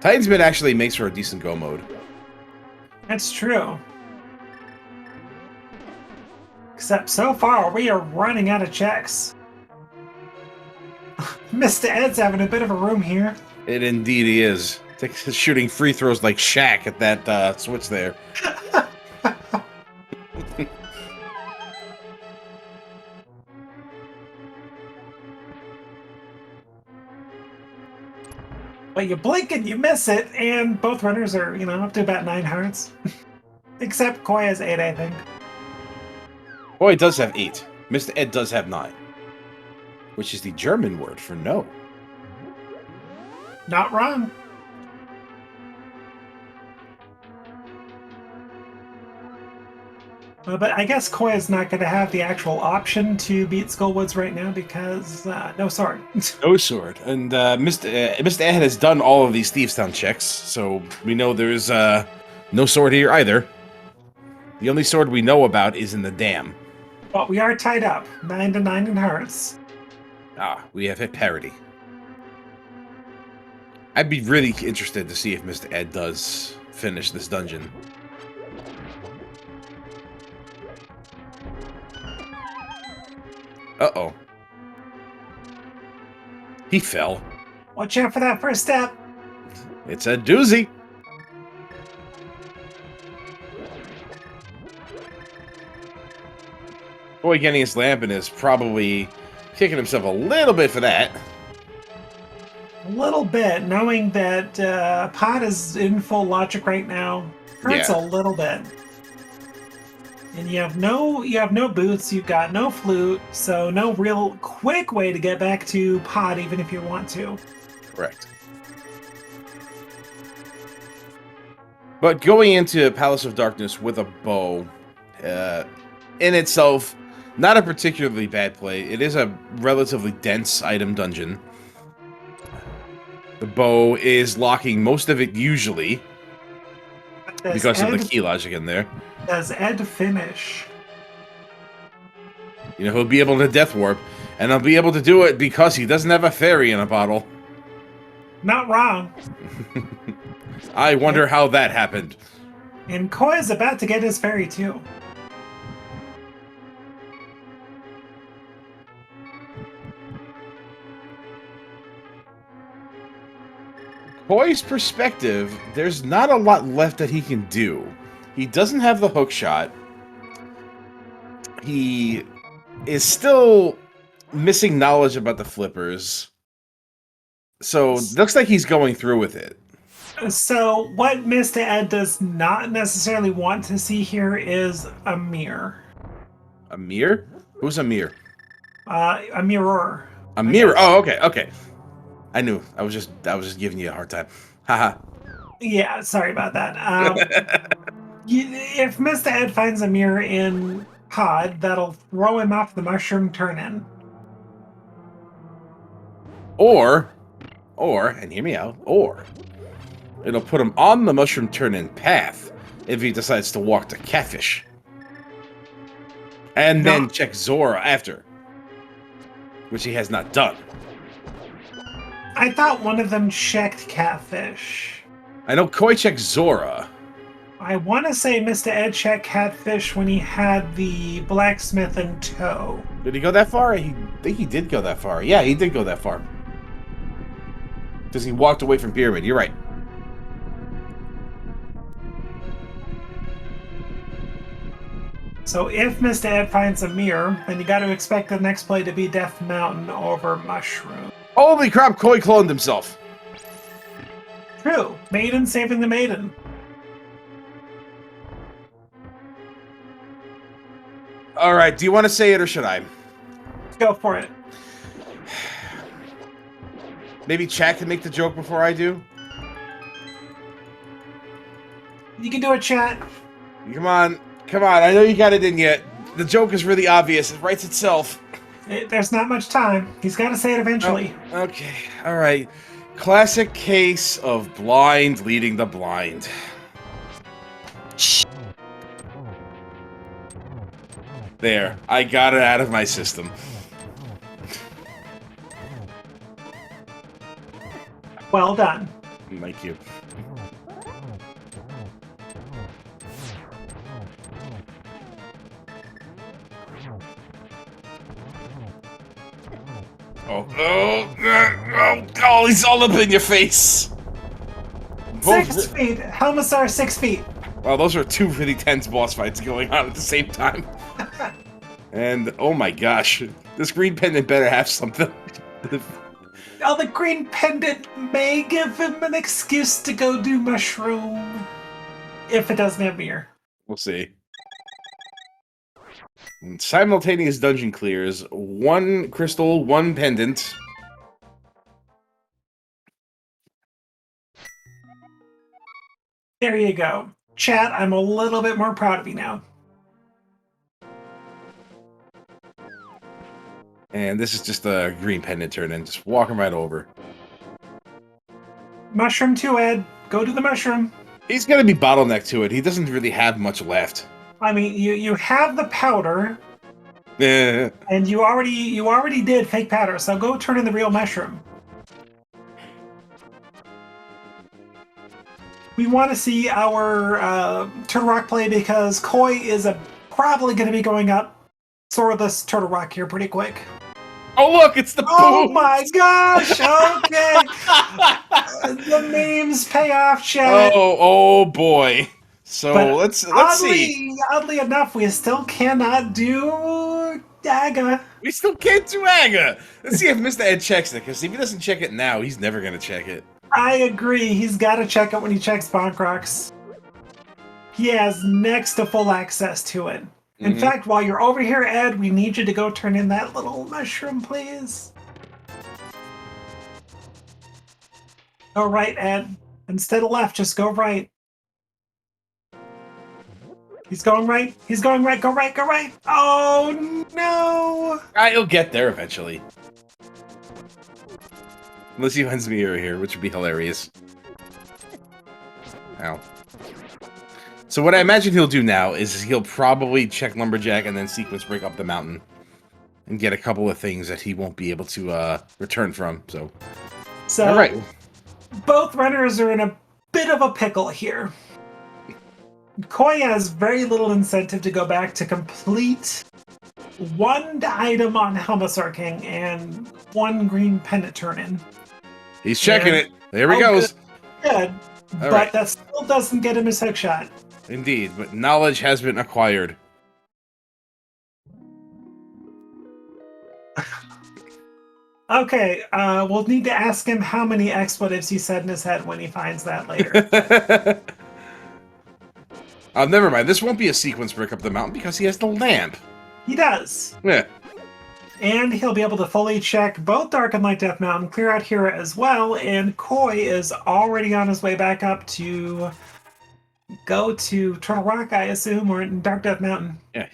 Titan's Bit actually makes for a decent go mode. That's true. Except so far, we are running out of checks. Mr. Ed's having a bit of a room here. It indeed is. Shooting free throws like Shaq at that switch there. But you blink and you miss it, and both runners are, up to about 9 hearts. Except Koi has 8, I think. Koi does have 8. Mr. Ed does have 9. Which is the German word for no. Not wrong. But I guess Koi is not going to have the actual option to beat Skullwoods right now because no sword. No sword. And Mr. Ed has done all of these Thieves Town checks, so we know there's no sword here either. The only sword we know about is in the dam. But we are tied up, 9 to 9 in hearts. Ah, we have hit parity. I'd be really interested to see if Mr. Ed does finish this dungeon. Uh-oh. He fell. Watch out for that first step. It's a doozy. Boy, getting his lamp is probably kicking himself a little bit for that. A little bit, knowing that Pod is in full logic right now, hurts Yeah. a little bit. And you have no boots, you've got no flute, so no real quick way to get back to Pod, even if you want to. Correct. But going into Palace of Darkness with a bow, in itself, not a particularly bad play. It is a relatively dense item dungeon. The bow is locking most of it usually, because of the key logic in there. Does Ed finish? You know, he'll be able to death warp, and he'll be able to do it because he doesn't have a fairy in a bottle. Not wrong. I wonder how that happened. And Koi is about to get his fairy too. Koi's perspective, there's not a lot left that he can do. He doesn't have the hook shot. He is still missing knowledge about the flippers. So, looks like he's going through with it. So, what Mr. Ed does not necessarily want to see here is a mirror. A mirror? Who's a mirror? A mirror. A mirror? Oh, okay, okay. I knew. I was just giving you a hard time. Haha. Yeah, sorry about that. If Mr. Ed finds a mirror in Pod, that'll throw him off the mushroom turn-in. Or, and hear me out, or it'll put him on the mushroom turn-in path if he decides to walk to Catfish. And then check Zora after, which he has not done. I thought one of them checked Catfish. I know Koi checked Zora. I want to say Mr. Ed checked Catfish when he had the blacksmith in tow. Did he go that far? I think he did go that far. Yeah, he did go that far. Because he walked away from Pyramid. You're right. So if Mr. Ed finds a mirror, then you got to expect the next play to be Death Mountain over Mushroom. Holy crap, Koi cloned himself. True. Maiden saving the maiden. All right, do you want to say it or should I? Go for it. Maybe Chat can make the joke before I do? You can do it, chat. Come on. Come on, I know you got it in yet. The joke is really obvious. It writes itself. There's not much time. He's got to say it eventually. Oh, okay, all right. Classic case of blind leading the blind. There, I got it out of my system. Well done. Thank you. Oh, he's all up in your face. 6 feet. Helmasaur 6 feet. Well, those are two really tense boss fights going on at the same time. And, oh my gosh, this green pendant better have something. Oh, the green pendant may give him an excuse to go do mushroom. If it doesn't have mirror. We'll see. Simultaneous dungeon clears. 1 crystal, 1 pendant. There you go. Chat, I'm a little bit more proud of you now. And this is just a green pendant turn in. Just walking right over. Mushroom 2, Ed. Go to the mushroom. He's going to be bottlenecked to it. He doesn't really have much left. I mean, you have the powder. Eh. And you already did fake powder, so go turn in the real mushroom. We want to see our Turtle Rock play because Koi is probably going to be going up Swordless Turtle Rock here pretty quick. Oh, look, it's the Oh boom. my gosh! Okay, The memes pay off, chat. Oh boy. So But let's see. oddly enough, we still cannot do Daga. We still can't do Aga. Let's see if Mr. Ed checks it, because if he doesn't check it now, he's never gonna check it. I agree. He's got to check it when he checks Bonk Rocks. He has next to full access to it. In fact, while you're over here, Ed, we need you to go turn in that little mushroom, please. Go right, Ed. Instead of left, just go right. He's going right. He's going right. Go right. Go right. Oh, no. He'll get there eventually. Unless he finds me over here, which would be hilarious. Ow. So what I imagine he'll do now is he'll probably check Lumberjack and then sequence break up the mountain. And get a couple of things that he won't be able to return from, so... All right. Both runners are in a bit of a pickle here. Koi has very little incentive to go back to complete one item on Helmasaur King and one green pendant turn-in. He's checking it. There he goes. Good. But that still doesn't get him his hook shot. Indeed, but knowledge has been acquired. Okay, we'll need to ask him how many expletives he said in his head when he finds that later. Never mind. This won't be a sequence break up the mountain because he has the lamp. He does. Yeah. And he'll be able to fully check both Dark and Light Death Mountain, clear out Hera as well, and Koi is already on his way back up to go to Turtle Rock, I assume, or in Dark Death Mountain. Yeah.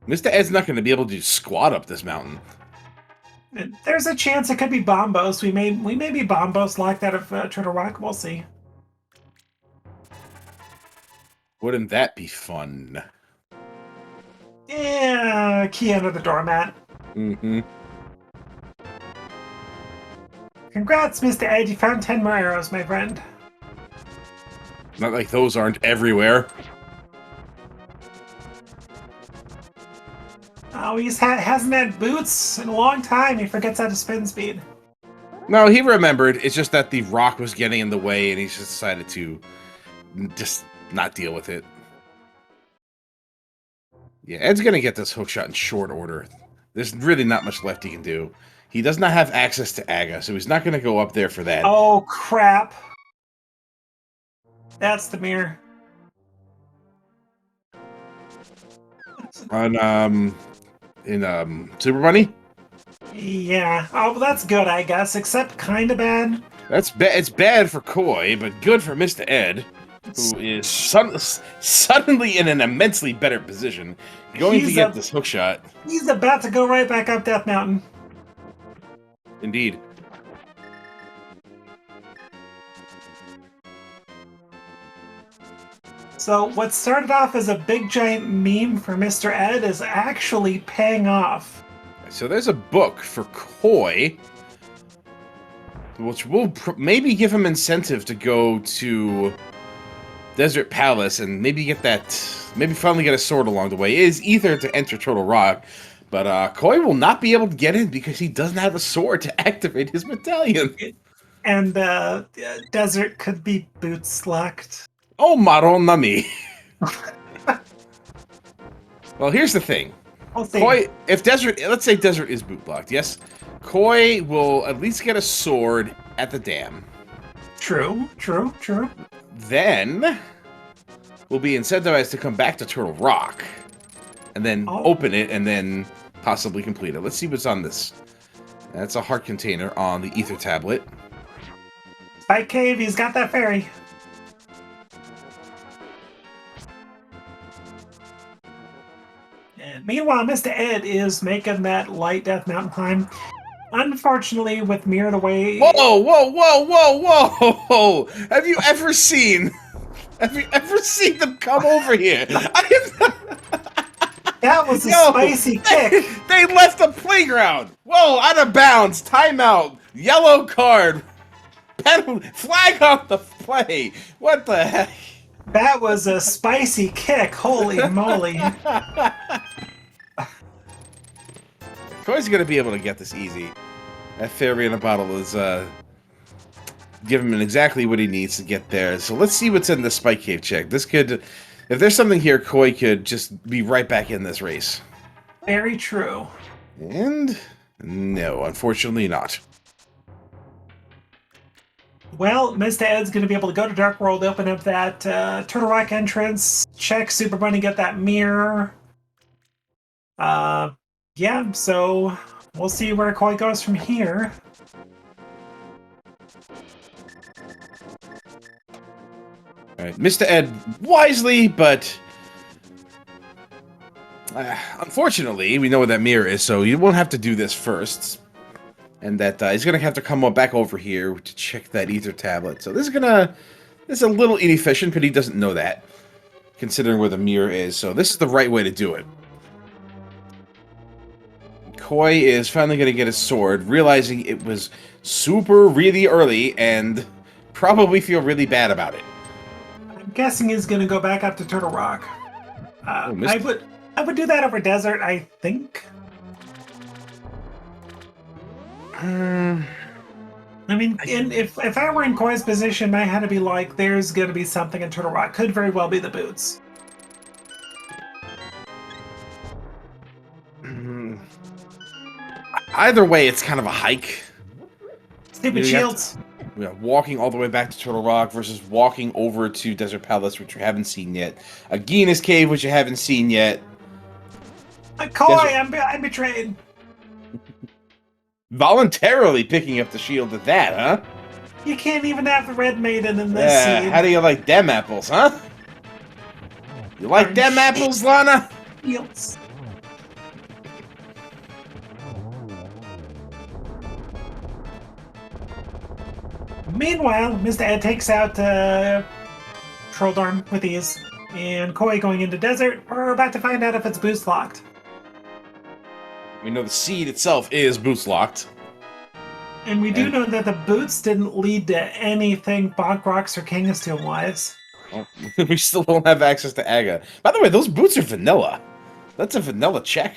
Mr. Ed's not going to be able to squat up this mountain. There's a chance it could be Bombos. We may be Bombos locked out of Turtle Rock. We'll see. Wouldn't that be fun? Yeah, key under the doormat. Mm-hmm. Congrats, Mr. Ed. You found 10 more arrows, my friend. Not like those aren't everywhere. Oh, hasn't had boots in a long time. He forgets how to spin speed. No, he remembered. It's just that the rock was getting in the way, and he just decided to just not deal with it. Yeah, Ed's going to get this hookshot in short order. There's really not much left he can do. He does not have access to Aga, so he's not going to go up there for that. Oh, crap. That's the mirror. On, Super Bunny? Yeah. Oh, well, that's good, I guess, except kind of bad. It's bad for Koi, but good for Mr. Ed, who is suddenly in an immensely better position, going to get this hookshot. He's about to go right back up Death Mountain. Indeed. So what started off as a big giant meme for Mr. Ed is actually paying off. So there's a book for Koi, which will maybe give him incentive to go to Desert Palace and maybe get maybe finally get a sword along the way. It is Ether to enter Turtle Rock, but Koi will not be able to get in because he doesn't have a sword to activate his medallion. And Desert could be boots locked. Oh, Madonna me. Well, here's the thing. Koi, if Desert, let's say Desert is boot blocked, yes, Koi will at least get a sword at the dam. True. Then we'll be incentivized to come back to Turtle Rock and then open it and then possibly complete it. Let's see what's on this. That's a heart container on the Ether tablet. Spike Cave, he's got that fairy. And meanwhile, Mr. Ed is making that light Death Mountain climb. Unfortunately, with Mirror the way... Whoa! Have you ever seen them come over here? That was a spicy kick. They left the playground. Whoa, out of bounds. Timeout. Yellow card. Penalty. Flag on the play. What the heck? That was a spicy kick. Holy moly. Koi's going to be able to get this easy. That fairy in a bottle is give him exactly what he needs to get there. So let's see what's in the Spike Cave check. This could, if there's something here, Koi could just be right back in this race. Very true. And no, unfortunately not. Well, Mr. Ed's going to be able to go to Dark World, open up that Turtle Rock entrance, check Super Bunny, get that mirror. Yeah, so we'll see where Koi goes from here. All right, Mr. Ed wisely, but unfortunately, we know where that mirror is, so you won't have to do this first. And that he's going to have to come back over here to check that ether tablet. So this is a little inefficient, but he doesn't know that, considering where the mirror is. So this is the right way to do it. Koi is finally going to get his sword, realizing it was really early, and probably feel really bad about it. I'm guessing he's going to go back up to Turtle Rock. I would do that over Desert, I think. I mean, if I were in Koi's position, I had to be like, there's going to be something in Turtle Rock. Could very well be the boots. Either way, it's kind of a hike. Stupid shields. Walking all the way back to Turtle Rock versus walking over to Desert Palace, which we haven't seen yet. Agahnim Cave, which you haven't seen yet. Koi, I'm betrayed. Voluntarily picking up the shield at that, huh? You can't even have the Red Maiden in this scene. How do you like them apples, huh? You like them apples, Lana? Shields. Meanwhile, Mr. Ed takes out Trolldorm with ease, and Koi going into Desert. We're about to find out if it's boost locked. We know the seed itself is boots locked. And we do know that the boots didn't lead to anything Bog Rocks or Kingstone wise. Well, we still don't have access to Aga. By the way, those boots are vanilla. That's a vanilla check.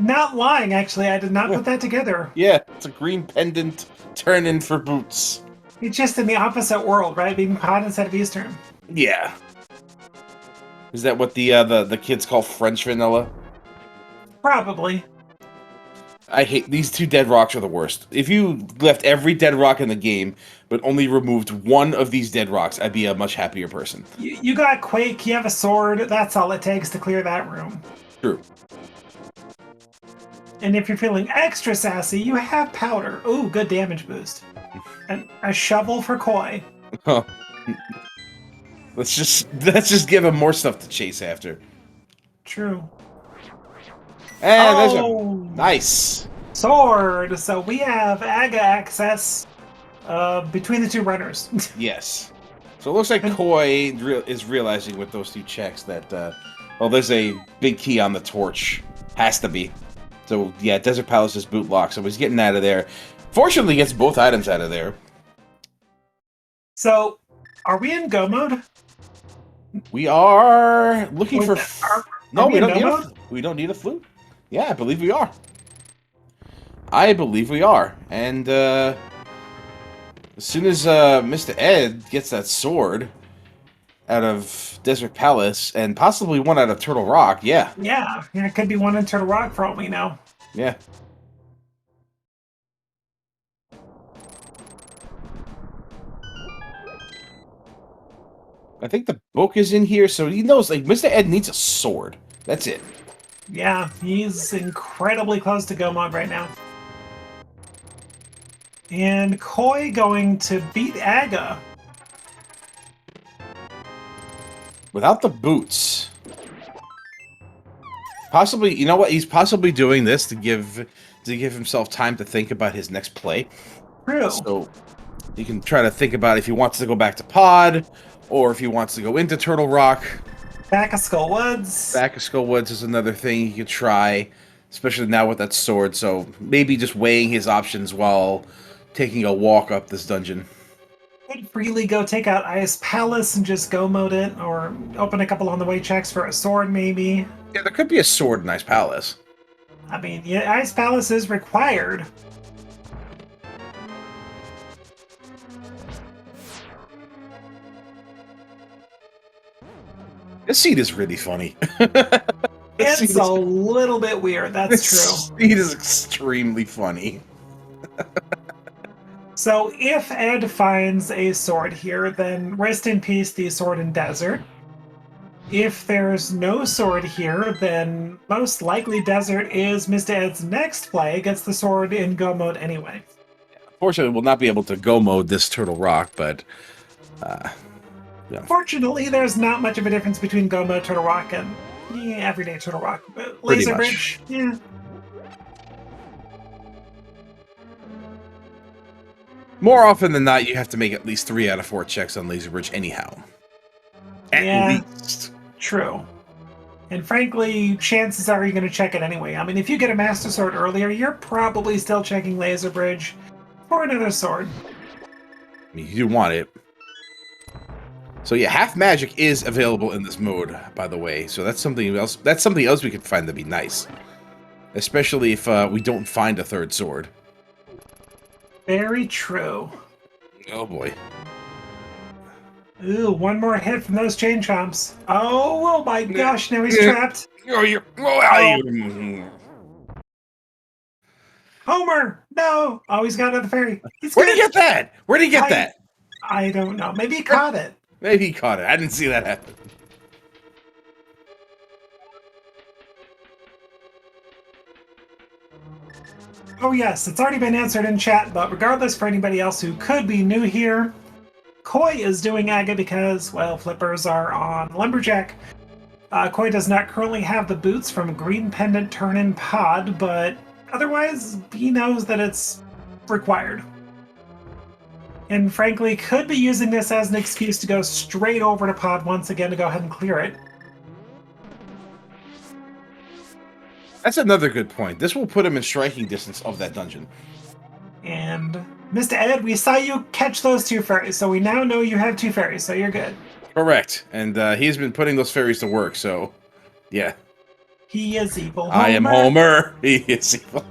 Not lying, actually. I did not put that together. Yeah, it's a green pendant turn-in for boots. It's just in the opposite world, right? Being Pod instead of Eastern. Yeah. Is that what the kids call French vanilla? Probably. I hate these two dead rocks are the worst. If you left every dead rock in the game, but only removed one of these dead rocks, I'd be a much happier person. You got Quake, you have a sword, that's all it takes to clear that room. True. And if you're feeling extra sassy, you have powder. Ooh, good damage boost. And a shovel for Koi. Huh. Let's just give him more stuff to chase after. True. And there's a nice sword. So we have Aga access between the two runners. Yes. So it looks like Koi is realizing with those two checks that well, there's a big key on the torch. Has to be. So yeah, Desert Palace is boot locked, so he's getting out of there. Fortunately, he gets both items out of there. So, are we in go mode? We are looking for. No, we don't need a flute. Yeah, I believe we are. I believe we are. And as soon as Mr. Ed gets that sword out of Desert Palace, and possibly one out of Turtle Rock, yeah. Yeah, it could be one in Turtle Rock for all we know. Yeah. I think the book is in here, so he knows, like, Mr. Ed needs a sword. That's it. Yeah, he's incredibly close to go mode right now. And Koi going to beat Aga. Without the boots. Possibly, you know what? He's possibly doing this to give himself time to think about his next play. True. So he can try to think about if he wants to go back to Pod, or if he wants to go into Turtle Rock. Back of Skull Woods. Back of Skull Woods is another thing he could try, especially now with that sword. So maybe just weighing his options while taking a walk up this dungeon. Could freely go take out Ice Palace and just go mode it, or open a couple on the way checks for a sword, maybe. Yeah, there could be a sword in Ice Palace. I mean, yeah, Ice Palace is required. This seed is really funny. It's a little bit weird, that's true. This seed is extremely funny. So if Ed finds a sword here, then rest in peace the sword in desert. If there's no sword here, then most likely desert is Mr. Ed's next play, gets the sword in go mode anyway. Unfortunately, we'll not be able to go mode this Turtle Rock, but... yeah. Fortunately, there's not much of a difference between go mode Turtle Rock and everyday Turtle Rock. Laser Bridge, yeah. More often than not, you have to make at least 3 out of 4 checks on Laser Bridge anyhow. At least. True. And frankly, chances are you're going to check it anyway. I mean, if you get a Master Sword earlier, you're probably still checking Laser Bridge for another sword. I mean, you do want it. So yeah, half magic is available in this mode, by the way. So that's something else. That's something else we could find that'd be nice, especially if we don't find a third sword. Very true. Oh boy. Ooh, one more hit from those chain chomps. Oh my gosh, now he's trapped. Homer! No! Oh, he's got another fairy. Where'd he get that? Where'd he get that? I don't know. Maybe he caught it. Maybe he caught it. I didn't see that happen. Oh yes, it's already been answered in chat, but regardless, for anybody else who could be new here, Koi is doing Aga because, well, flippers are on Lumberjack. Koi does not currently have the boots from Green Pendant Turn-In Pod, but otherwise, he knows that it's required. And frankly, could be using this as an excuse to go straight over to Pod once again to go ahead and clear it. That's another good point. This will put him in striking distance of that dungeon. And Mr. Ed, we saw you catch those 2 fairies, so we now know you have 2 fairies, so you're good. Correct. And he's been putting those fairies to work, so yeah. He is evil. Homer. I am Homer. He is evil.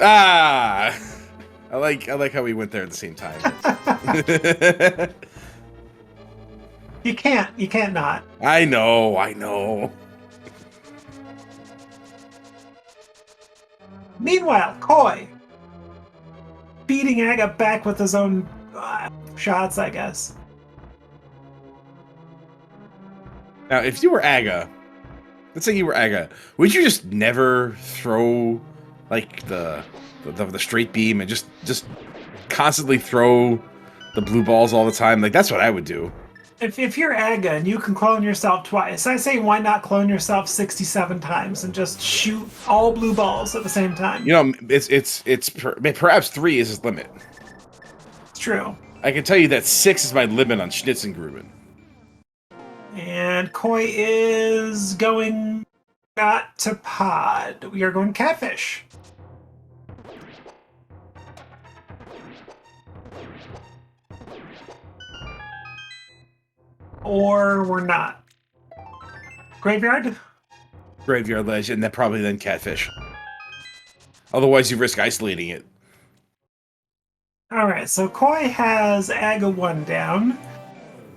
Ah, I like how we went there at the same time. You can't not. I know. Meanwhile, Koi beating Aga back with his own shots, I guess. Now, if you were Aga, let's say you were Aga, would you just never throw like the straight beam and just constantly throw the blue balls all the time? Like that's what I would do. If you're Aga and you can clone yourself twice, I say why not clone yourself 67 times and just shoot all blue balls at the same time? You know, perhaps 3 is his limit. It's true. I can tell you that 6 is my limit on Schnitzengruben. And Koi is going not to Pod. We are going Catfish. Or we're not. Graveyard? Graveyard Ledge, and then probably then Catfish. Otherwise, you risk isolating it. Alright, so Koi has Aga 1 down,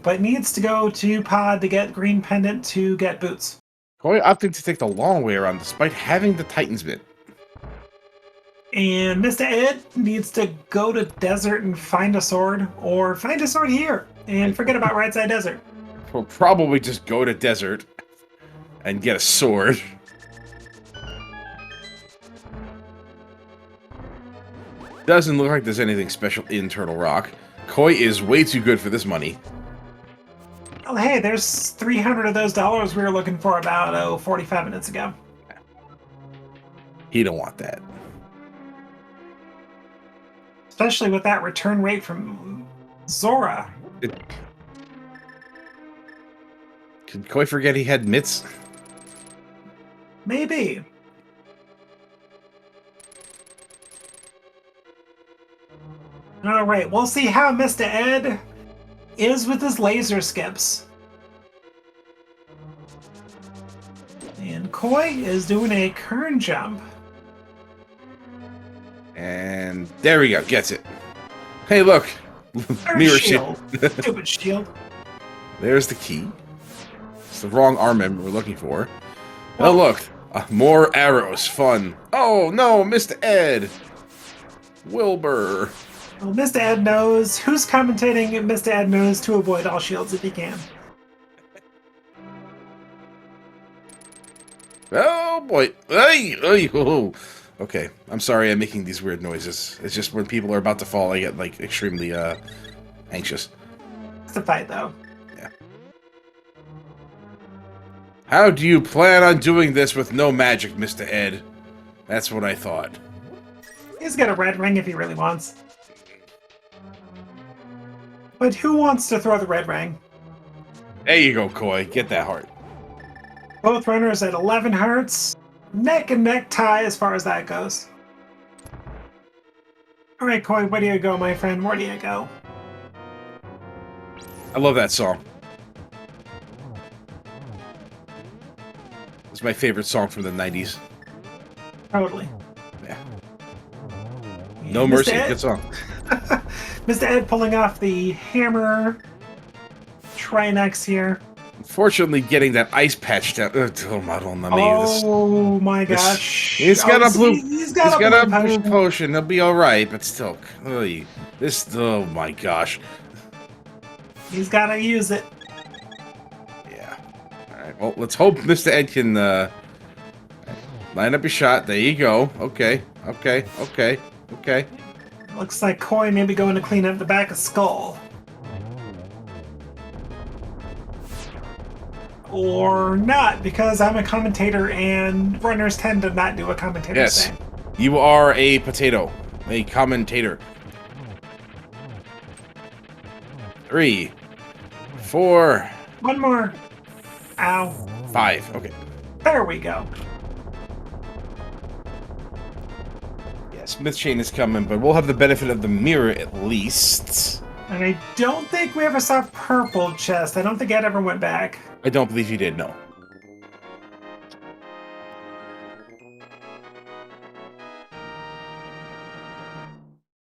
but needs to go to Pod to get Green Pendant to get boots. Koi opting to take the long way around despite having the Titan's Bit. And Mr. Ed needs to go to Desert and find a sword, or find a sword here, and forget about Right Side Desert. We'll probably just go to Desert and get a sword. Doesn't look like there's anything special in Turtle Rock. Koi is way too good for this money. Oh, hey, there's 300 of those dollars we were looking for about, 45 minutes ago. He don't want that. Especially with that return rate from Zora. Could Koi forget he had mitts? Maybe. Alright, we'll see how Mr. Ed is with his laser skips. And Koi is doing a Kern jump. And there we go, gets it. Hey, look! Mirror shield. Stupid shield. There's the key. It's the wrong armament we're looking for. Well, Oh, look. More arrows. Fun. Oh, no, Mr. Ed. Wilbur. well, Mr. Ed knows who's commentating, and Mr. Ed knows to avoid all shields if he can. Oh, boy. Ay, ay, oh. Okay, I'm sorry I'm making these weird noises. It's just when people are about to fall, I get, like, extremely, anxious. It's a fight, though. Yeah. How do you plan on doing this with no magic, Mr. Ed? That's what I thought. He's got a red ring if he really wants. But who wants to throw the red ring? There you go, Koi. Get that heart. Both runners at 11 hearts. Neck and neck tie as far as that goes. Alright, Koi, where do you go, my friend? Where do you go? I love that song. It's my favorite song from the 90s. Totally. Yeah. No Mercy, good song. Mr. Ed pulling off the hammer Trinex here. Unfortunately, getting that ice patch down. Oh my gosh! He's got a blue. He's got a blue potion. He'll be all right, but still, this. Oh my gosh! He's got to use it. Yeah. All right. Well, let's hope Mr. Ed can line up your shot. There you go. Okay. Okay. Okay. Okay. Looks like Koi may be going to clean up the back of Skull. Or not, because I'm a commentator and runners tend to not do a commentator yes. thing. You are a potato. A commentator. 3, 4. One more. Ow. 5. Okay. There we go. Yeah, Smith Chain is coming, but we'll have the benefit of the mirror at least. And I don't think we ever saw Purple Chest. I don't think Ed ever went back. I don't believe you did, no.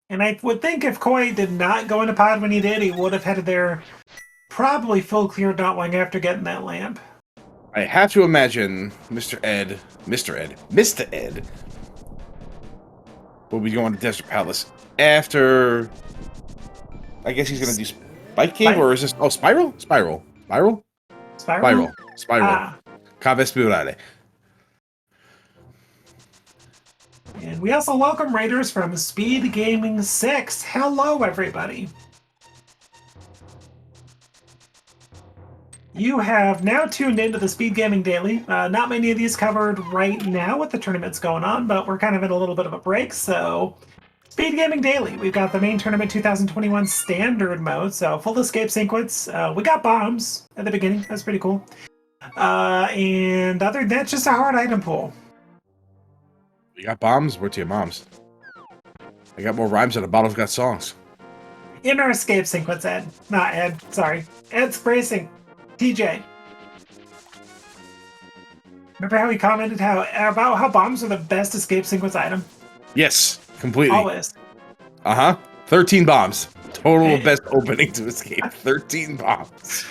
And I would think if Koi did not go into pod when he did, he would have had their probably full clear not long after getting that lamp. I have to imagine Mr. Ed will be going to Desert Palace after. I guess he's going to do Spike Cave, or is this... Oh, Spiral? Spiral. Spiral? Spiral? Spiral. Ah. Cave Spirale. And we also welcome Raiders from Speed Gaming 6. Hello, everybody. You have now tuned into the Speed Gaming Daily. Not many of these covered right now with the tournaments going on, but we're kind of in a little bit of a break, so... Speed Gaming Daily. We've got the main tournament 2021 standard mode, so full escape sequence. We got bombs at the beginning. That's pretty cool. And other than that, just a hard item pool. You got bombs? Where to your mom's? I got more rhymes than a bottle's got songs. Inner escape sequence, Ed. Not Ed, sorry. Ed's bracing. TJ. Remember how he commented about how bombs are the best escape sequence item? Yes, completely. Always. 13 bombs. Total best opening to escape. 13 bombs.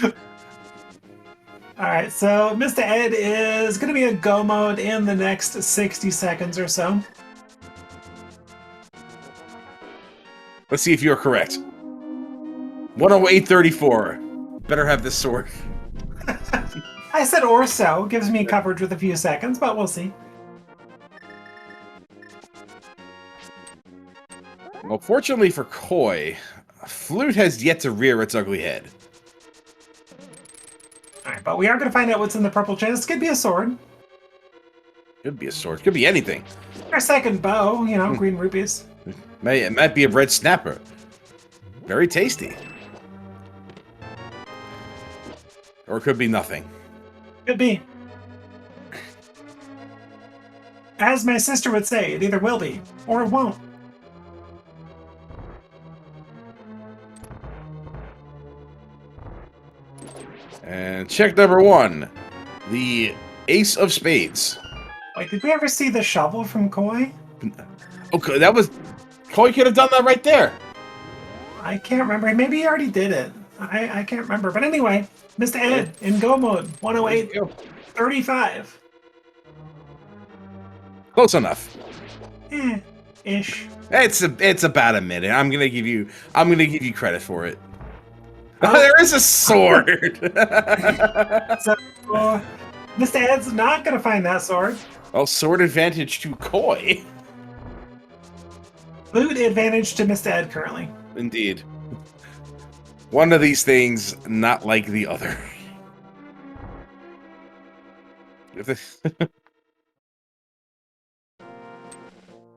Alright, so Mr. Ed is going to be a go mode in the next 60 seconds or so. Let's see if you're correct. 108.34. Better have this sword. I said or so. Gives me coverage with a few seconds, but we'll see. Well, fortunately for Koi, Flute has yet to rear its ugly head. Alright, but we are going to find out what's in the purple chest. Could be a sword. Could be a sword. Could be anything. Our second bow, you know, green rupees. It might be a red snapper. Very tasty. Or it could be nothing. Could be. As my sister would say, it either will be, or it won't. And check number 1. The Ace of Spades. Wait, did we ever see the shovel from Koi? Okay, that was... Koi could have done that right there. I can't remember. Maybe he already did it. I can't remember. But anyway, Mr. Ed in Go mode, 108, 35. Close enough. Ish. It's about a minute. I'm gonna give you credit for it. Oh. There is a sword. So Mr. Ed's not gonna find that sword. Well, sword advantage to Koi. Loot advantage to Mr. Ed currently. Indeed. One of these things not like the other.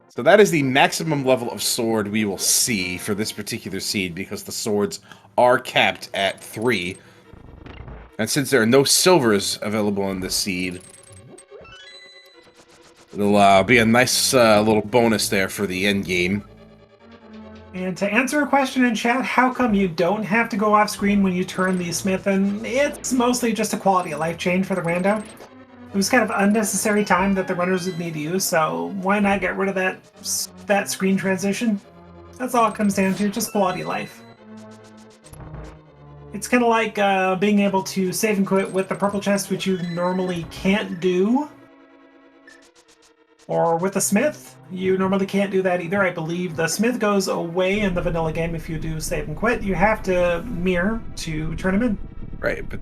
So that is the maximum level of sword we will see for this particular seed, because the swords are capped at 3. And since there are no silvers available in this seed, it'll be a nice little bonus there for the end game. And to answer a question in chat, how come you don't have to go off screen when you turn the smith in? It's mostly just a quality of life change for the rando. It was kind of unnecessary time that the runners would need to use, so why not get rid of that screen transition? That's all it comes down to, just quality of life. It's kind of like being able to save and quit with the purple chest, which you normally can't do. Or with the smith, you normally can't do that either. I believe the smith goes away in the vanilla game if you do save and quit. You have to mirror to turn him in. Right, but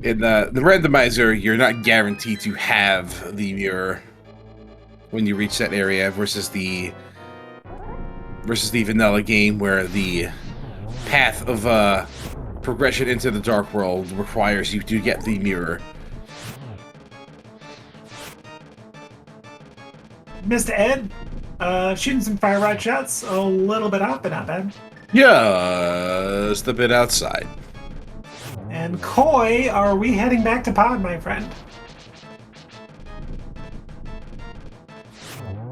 in the randomizer, you're not guaranteed to have the mirror when you reach that area versus the vanilla game, where the path of progression into the dark world requires you to get the mirror. Mr. Ed, shooting some fire rod shots, a little bit off, but not bad. Just a bit outside. And Koi, are we heading back to pod, my friend?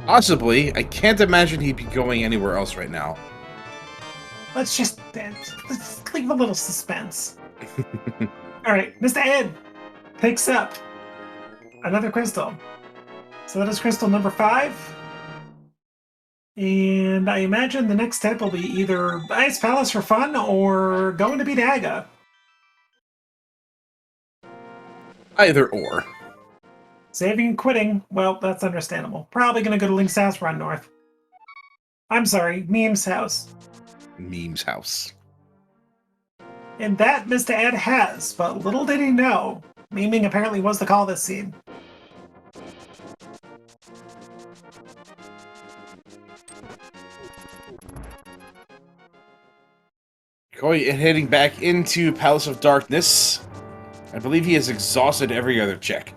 Possibly. I can't imagine he'd be going anywhere else right now. Let's leave a little suspense. All right, Mr. Ed picks up another crystal. So that is crystal number 5. And I imagine the next step will be either Ice Palace for fun or going to beat Aga. Either or. Saving and quitting, well, that's understandable. Probably going to go to Link's house, run north. I'm sorry, Meme's house. Meme's house. And that Mr. Ed has, but little did he know, memeing apparently was the call this scene. Koi heading back into Palace of Darkness. I believe he has exhausted every other check.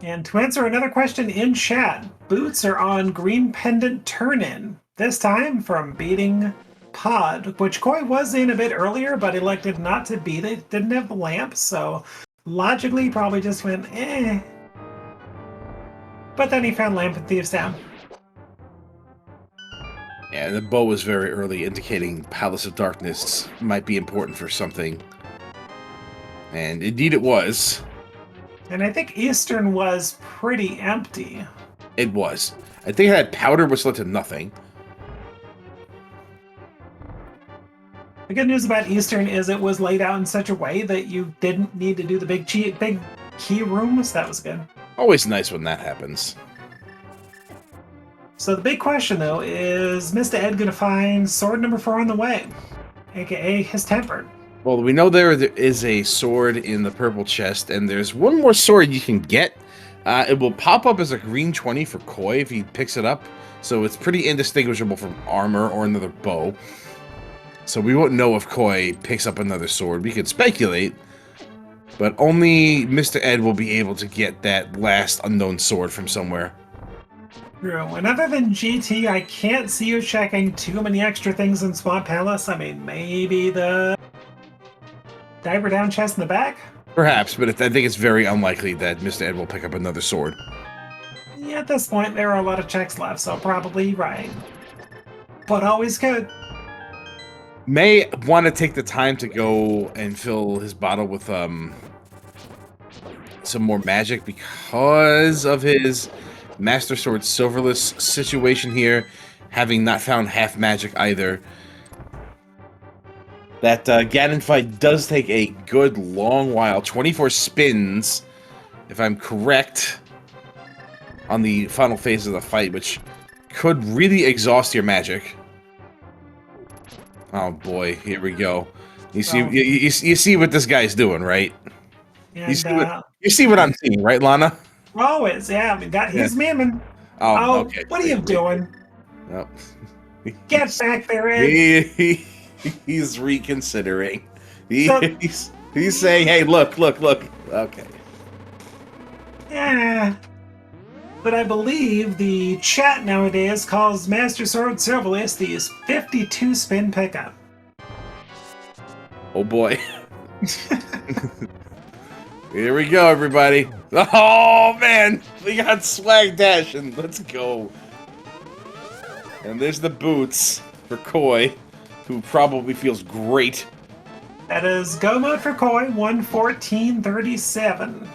And to answer another question in chat, boots are on green pendant turn-in. This time from beating pod, which Koi was in a bit earlier, but elected not to beat it. Didn't have the lamp, so logically probably just went, eh. But then he found lamp and thieves down. Yeah, the bow was very early, indicating Palace of Darkness might be important for something. And indeed it was. And I think Eastern was pretty empty. It was. I think it had powder, which led to nothing. The good news about Eastern is it was laid out in such a way that you didn't need to do the big key rooms. That was good. Always nice when that happens. So the big question, though, is Mr. Ed going to find sword number 4 on the way? AKA his tempered. Well, we know there is a sword in the purple chest, and there's one more sword you can get. It will pop up as a green 20 for Koi if he picks it up, so it's pretty indistinguishable from armor or another bow. So we won't know if Koi picks up another sword. We could speculate, but only Mr. Ed will be able to get that last unknown sword from somewhere. True. And other than GT, I can't see you checking too many extra things in Swamp Palace. I mean, maybe the diver down chest in the back? Perhaps, but I think it's very unlikely that Mr. Ed will pick up another sword. Yeah, at this point, there are a lot of checks left, so probably right. But always good. May want to take the time to go and fill his bottle with some more magic because of his Master Sword Silverless situation here, having not found half magic either. That Ganon fight does take a good long while, 24 spins, if I'm correct, on the final phase of the fight, which could really exhaust your magic. Oh boy, here we go. You see, Well, you see what this guy's doing, right? and You see what I'm seeing, right, Lana? always, yeah, we got Yeah. he's memeing. Oh, Oh, okay. what are you doing? Oh. Get back there, Ed. He's reconsidering. So, He's saying, "Hey, look. Okay." yeah. But I believe the chat nowadays calls Master Sword Serverless the 52 spin pickup. Oh boy. Here we go, everybody. Oh man, we got swag dashing. Let's go. And there's the boots for Koi, who probably feels great. That is go mode for Koi 114.37.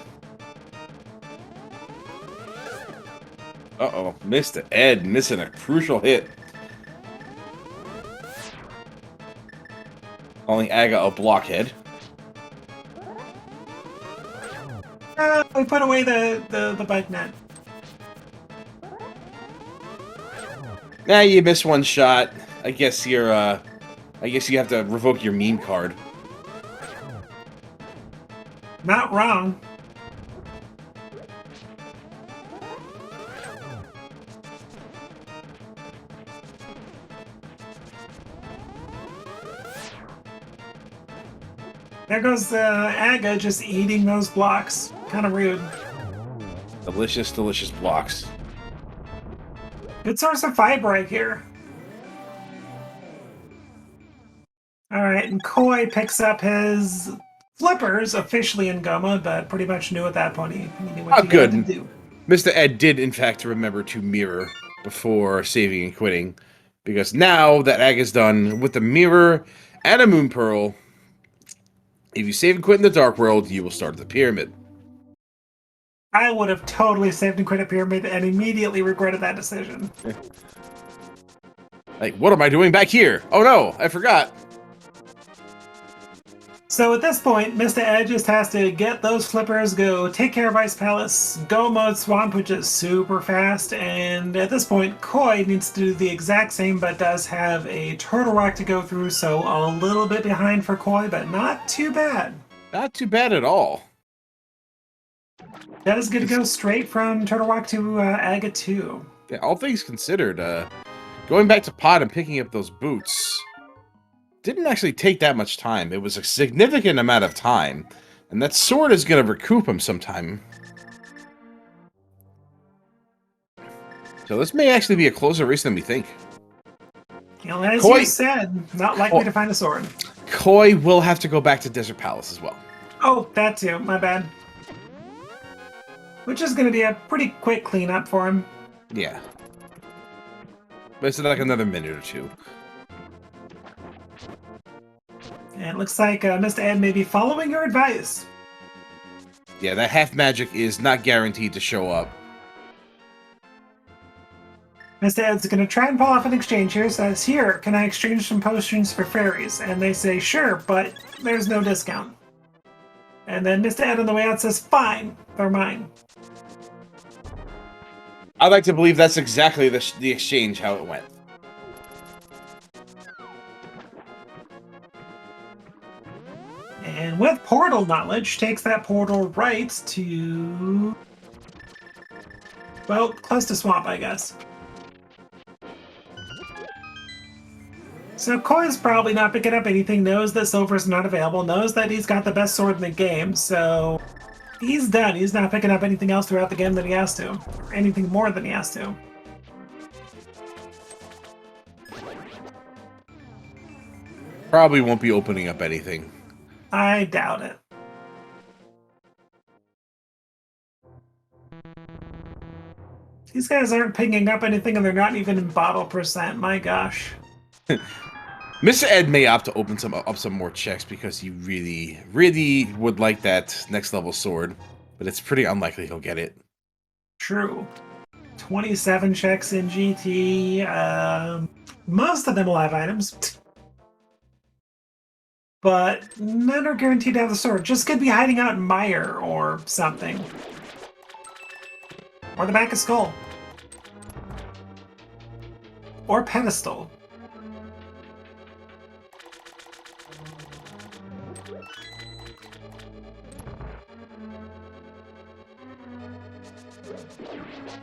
Uh-oh, Mr. Ed missing a crucial hit. Calling Aga a blockhead. We put away the bike net. Nah, you missed one shot. I guess you have to revoke your meme card. Not wrong. There goes Aga just eating those blocks. Kind of rude. Delicious, delicious blocks. Good source of fiber right here. Alright, and Koi picks up his flippers officially in Goma, but pretty much knew at that point he knew what he good. had to do. Mr. Ed did, in fact, remember to mirror before saving and quitting. Because now that Aga's done with the mirror and a moon pearl, if you save and quit in the Dark World, you will start the pyramid. I would have totally saved and quit a pyramid and immediately regretted that decision. Like, what am I doing back here? Oh no, I forgot. So at this point, Mr. Ed just has to get those flippers, go take care of Ice Palace, go mode Swamp, which is super fast, and at this point, Koi needs to do the exact same, but does have a Turtle Rock to go through, so a little bit behind for Koi, but not too bad. Not too bad at all. That is good to go straight from Turtle Rock to Aga 2. Yeah, all things considered, going back to Pod and picking up those boots didn't actually take that much time. It was a significant amount of time, and that sword is going to recoup him sometime. So this may actually be a closer race than we think. You know, as Koi, you said, not likely to find a sword. Koi will have to go back to Desert Palace as well. Oh, that too. My bad. Which is going to be a pretty quick cleanup for him. Yeah. But it's like another minute or two. And it looks like Mr. Ed may be following your advice. Yeah, that half magic is not guaranteed to show up. Mr. Ed's going to try and pull off an exchange here. Says, here, can I exchange some potions for fairies? And they say, sure, but there's no discount. And then Mr. Ed on the way out says, fine, they're mine. I'd like to believe that's exactly the exchange, how it went. And with portal knowledge, takes that portal right to... well, close to Swamp, I guess. So Koi's probably not picking up anything, knows that Silver's not available, knows that he's got the best sword in the game, so he's done. He's not picking up anything else throughout the game that he has to, or anything more than he has to. Probably won't be opening up anything. I doubt it. These guys aren't picking up anything and they're not even in bottle percent, my gosh. Mr. Ed may opt to open some more checks because he really, really would like that next level sword, but it's pretty unlikely he'll get it. True. 27 checks in GT. Most of them will have items. but none are guaranteed to have the sword. Just could be hiding out in mire or something. Or the back of skull. Or pedestal.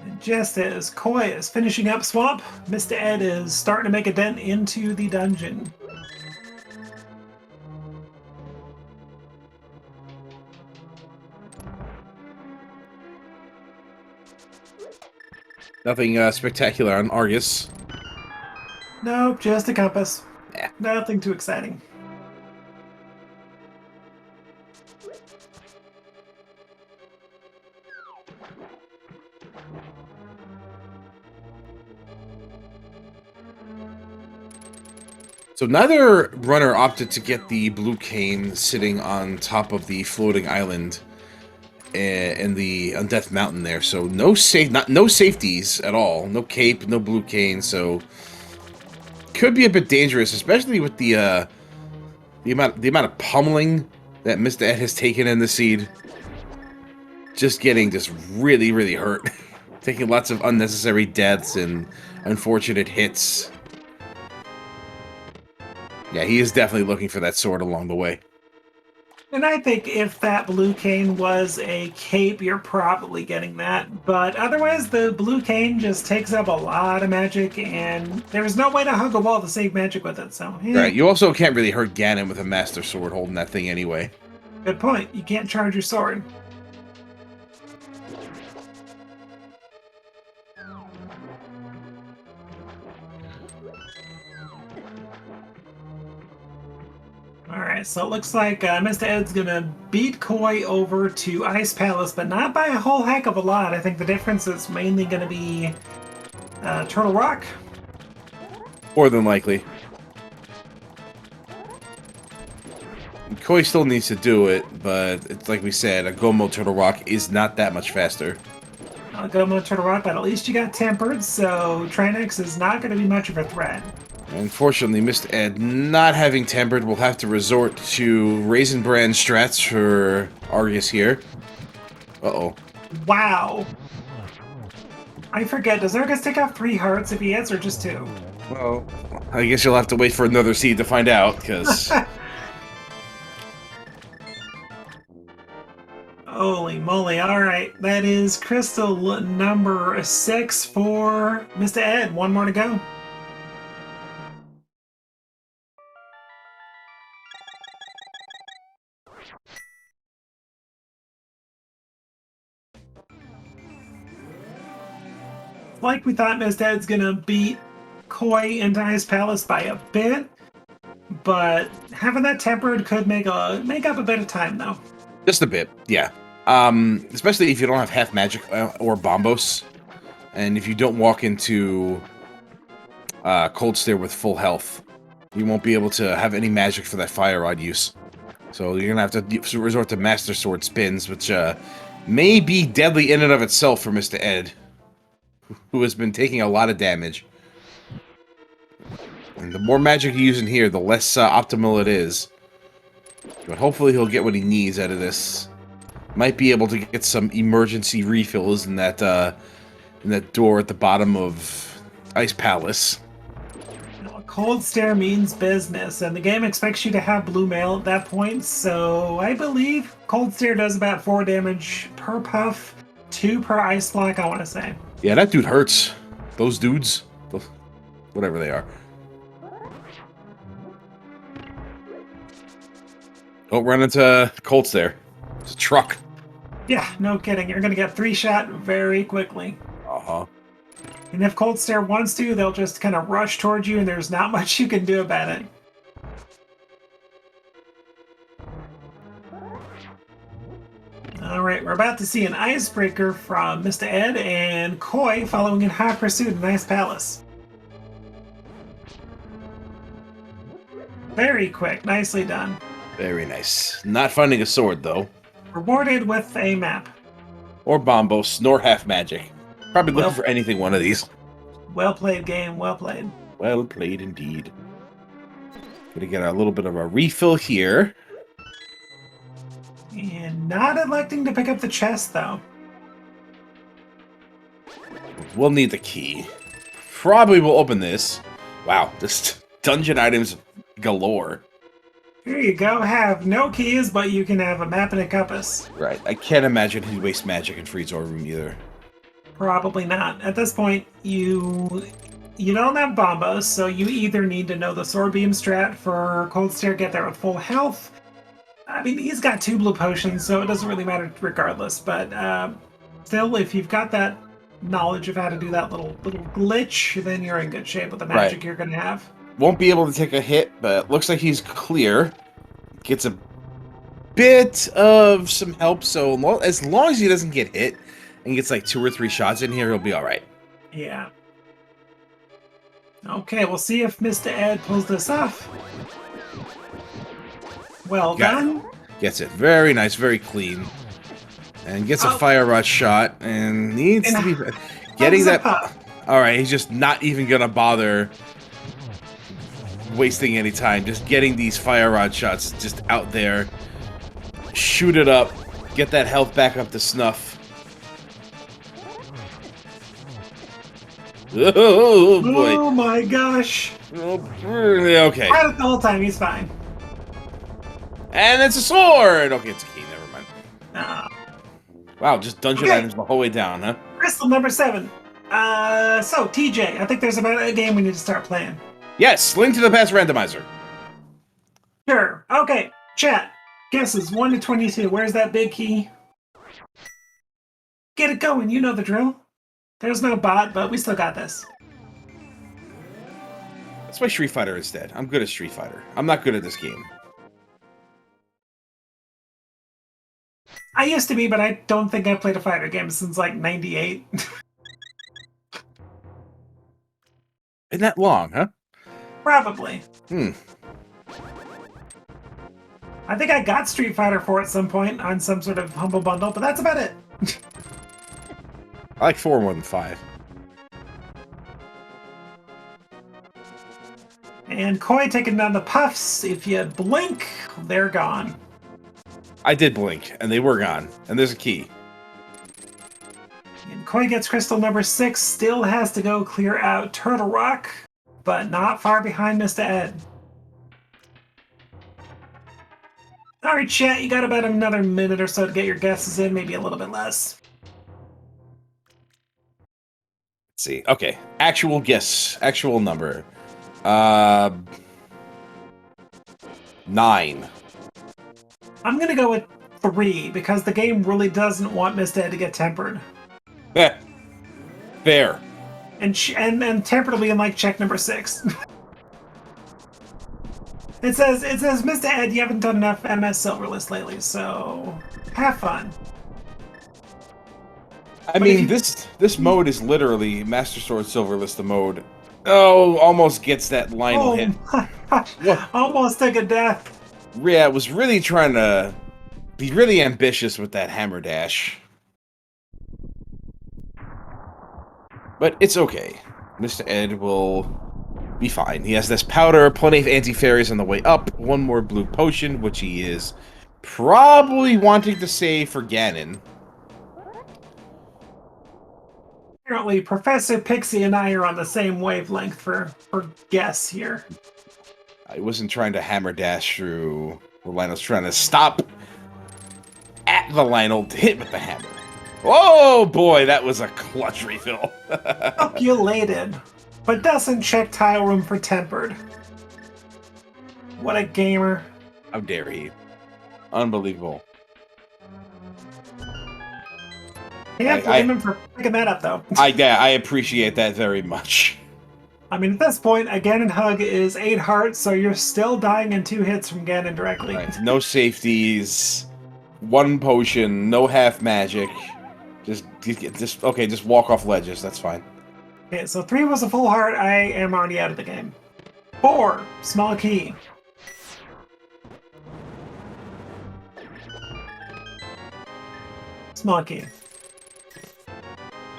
And just as Koi is finishing up Swamp, Mr. Ed is starting to make a dent into the dungeon. Nothing spectacular on Argus. Nope, just a compass. Yeah. Nothing too exciting. So neither runner opted to get the blue cane sitting on top of the floating island in the on Death Mountain there. So no safeties at all. No cape, no blue cane. So could be a bit dangerous, especially with the amount of pummeling that Mr. Ed has taken in the seed. Just getting really hurt. Taking lots of unnecessary deaths and unfortunate hits. Yeah, he is definitely looking for that sword along the way. And I think if that blue cane was a cape, you're probably getting that. But otherwise, the blue cane just takes up a lot of magic, and there's no way to hug a wall to save magic with it, so... Right, you also can't really hurt Ganon with a Master Sword holding that thing anyway. Good point. You can't charge your sword. Alright, so it looks like Mr. Ed's gonna beat Koi over to Ice Palace, but not by a whole heck of a lot. I think the difference is mainly gonna be Turtle Rock. More than likely. Koi still needs to do it, but it's like we said, a Gomo Turtle Rock is not that much faster. Gomo Turtle Rock, but at least you got Tempered, so Trinex is not gonna be much of a threat. Unfortunately, Mr. Ed, not having Tempered, will have to resort to Raisin Bran strats for Argus here. Uh-oh. Wow. I forget, does Argus take off 3 hearts if he hits, or just 2? Well, I guess you'll have to wait for another seed to find out, because... Holy moly, alright. That is crystal number 6 for Mr. Ed. One more to go. Like we thought, Mr. Ed's gonna beat Koi into Ice Palace by a bit, but having that Tempered could make up a bit of time, though. Just a bit, yeah. Especially if you don't have half magic or bombos, and if you don't walk into Cold Stare with full health, you won't be able to have any magic for that fire rod use. So you're gonna have to resort to Master Sword spins, which may be deadly in and of itself for Mr. Ed, who has been taking a lot of damage. And the more magic you use in here, the less optimal it is. But hopefully he'll get what he needs out of this. Might be able to get some emergency refills in that door at the bottom of Ice Palace. Cold Stare means business, and the game expects you to have blue mail at that point, so I believe Cold Stare does about 4 damage per puff, 2 per ice block, I want to say. Yeah, that dude hurts. Those dudes. Whatever they are. Don't run into Cold Stare. It's a truck. Yeah, no kidding. You're going to get 3-shot very quickly. Uh-huh. And if Cold Stare wants to, they'll just kind of rush towards you, and there's not much you can do about it. Alright, we're about to see an icebreaker from Mr. Ed and Koi following in hot pursuit in Ice Palace. Very quick, nicely done. Very nice. Not finding a sword, though. Rewarded with a map. Or bombos, nor half magic. Probably looking for anything one of these. Well played, game. Well played. Well played indeed. Gonna get a little bit of a refill here. And not electing to pick up the chest, though. We'll need the key. Probably will open this. Wow, just dungeon items galore. Here you go. Have no keys, but you can have a map and a compass. Right, I can't imagine he'd waste magic in Freed's Ore Room either. Probably not. At this point, you don't have bombos, so you either need to know the sword beam strat for Cold Stare, get there with full health. I mean, he's got 2 blue potions, so it doesn't really matter regardless. But still, if you've got that knowledge of how to do that little glitch, then you're in good shape with the magic you're going to have. Won't be able to take a hit, but looks like he's clear. Gets a bit of some help, so as long as he doesn't get hit and gets like 2 or 3 shots in here, he'll be all right. Yeah. Okay, we'll see if Mr. Ed pulls this off. Well done. Gets it. Very nice, very clean. And gets a fire rod shot and needs to be getting that. All right, he's just not even gonna bother wasting any time. Just getting these fire rod shots just out there. Shoot it up. Get that health back up to snuff. Oh boy! Oh my gosh! Okay. Had it the whole time. He's fine. And it's a sword. Okay, it's a key. Never mind. Ah. Wow, just dungeon items the whole way down, huh? Crystal number 7. So TJ, I think there's about a game we need to start playing. Yes, Link to the Past Randomizer. Sure. Okay. Chat. Guesses 1 to 22. Where's that big key? Get it going. You know the drill. There's no bot, but we still got this. Let's play Street Fighter instead. I'm good at Street Fighter. I'm not good at this game. I used to be, but I don't think I've played a fighter game since like 98. Isn't that long, huh? Probably. I think I got Street Fighter 4 at some point on some sort of humble bundle, but that's about it. I like 4 more than 5. And Koi taking down the puffs. If you blink, they're gone. I did blink, and they were gone. And there's a key. And Koi gets crystal number 6. Still has to go clear out Turtle Rock, but not far behind Mr. Ed. Alright, chat, you got about another minute or so to get your guesses in, maybe a little bit less. Let's see. Okay. Actual guess. Actual number. 9. I'm gonna go with 3, because the game really doesn't want Mr. Ed to get tempered. Fair. And tempered will be in like check number 6. It says, Mr. Ed, you haven't done enough MS Silverlist lately, so have fun. I mean, this mode is literally Master Sword Silverlist mode. Oh, almost gets that Lionel hit. My gosh. Almost took a death. Yeah, I was really trying to be really ambitious with that hammer dash. But it's okay. Mr. Ed will be fine. He has this powder, plenty of anti-fairies on the way up, 1 more blue potion, which he is probably wanting to save for Ganon. Apparently, Professor Pixie and I are on the same wavelength for guess here. I wasn't trying to hammer dash through the Lionel's trying to stop at the Lionel to hit with the hammer. Oh boy, that was a clutch refill. Calculated, but doesn't check tile room for tempered. What a gamer. How dare he. Unbelievable. Can't blame him for picking that up, though. I appreciate that very much. I mean, at this point, a Ganon hug is 8 hearts, so you're still dying in 2 hits from Ganon directly. Right. No safeties, 1 potion, no half magic. Just walk off ledges. That's fine. Okay, so 3 was a full heart. I am already out of the game. 4, small key. Small key.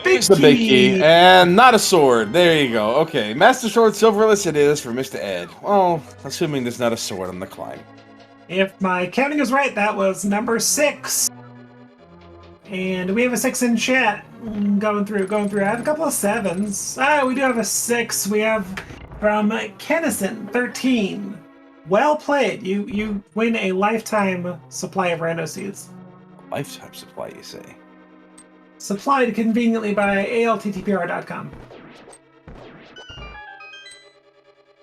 big It's the big key. key. And not a sword. There you go. Okay, Master Sword Silverless it is for Mr. Ed. Well, assuming there's not a sword on the climb. If my counting is right, that was number 6. And we have a 6 in chat. Going through. I have a couple of 7s. We do have a 6. We have from Kennison, 13. Well played. You win a lifetime supply of rando seeds. Lifetime supply, you say? Supplied conveniently by ALTTPR.com.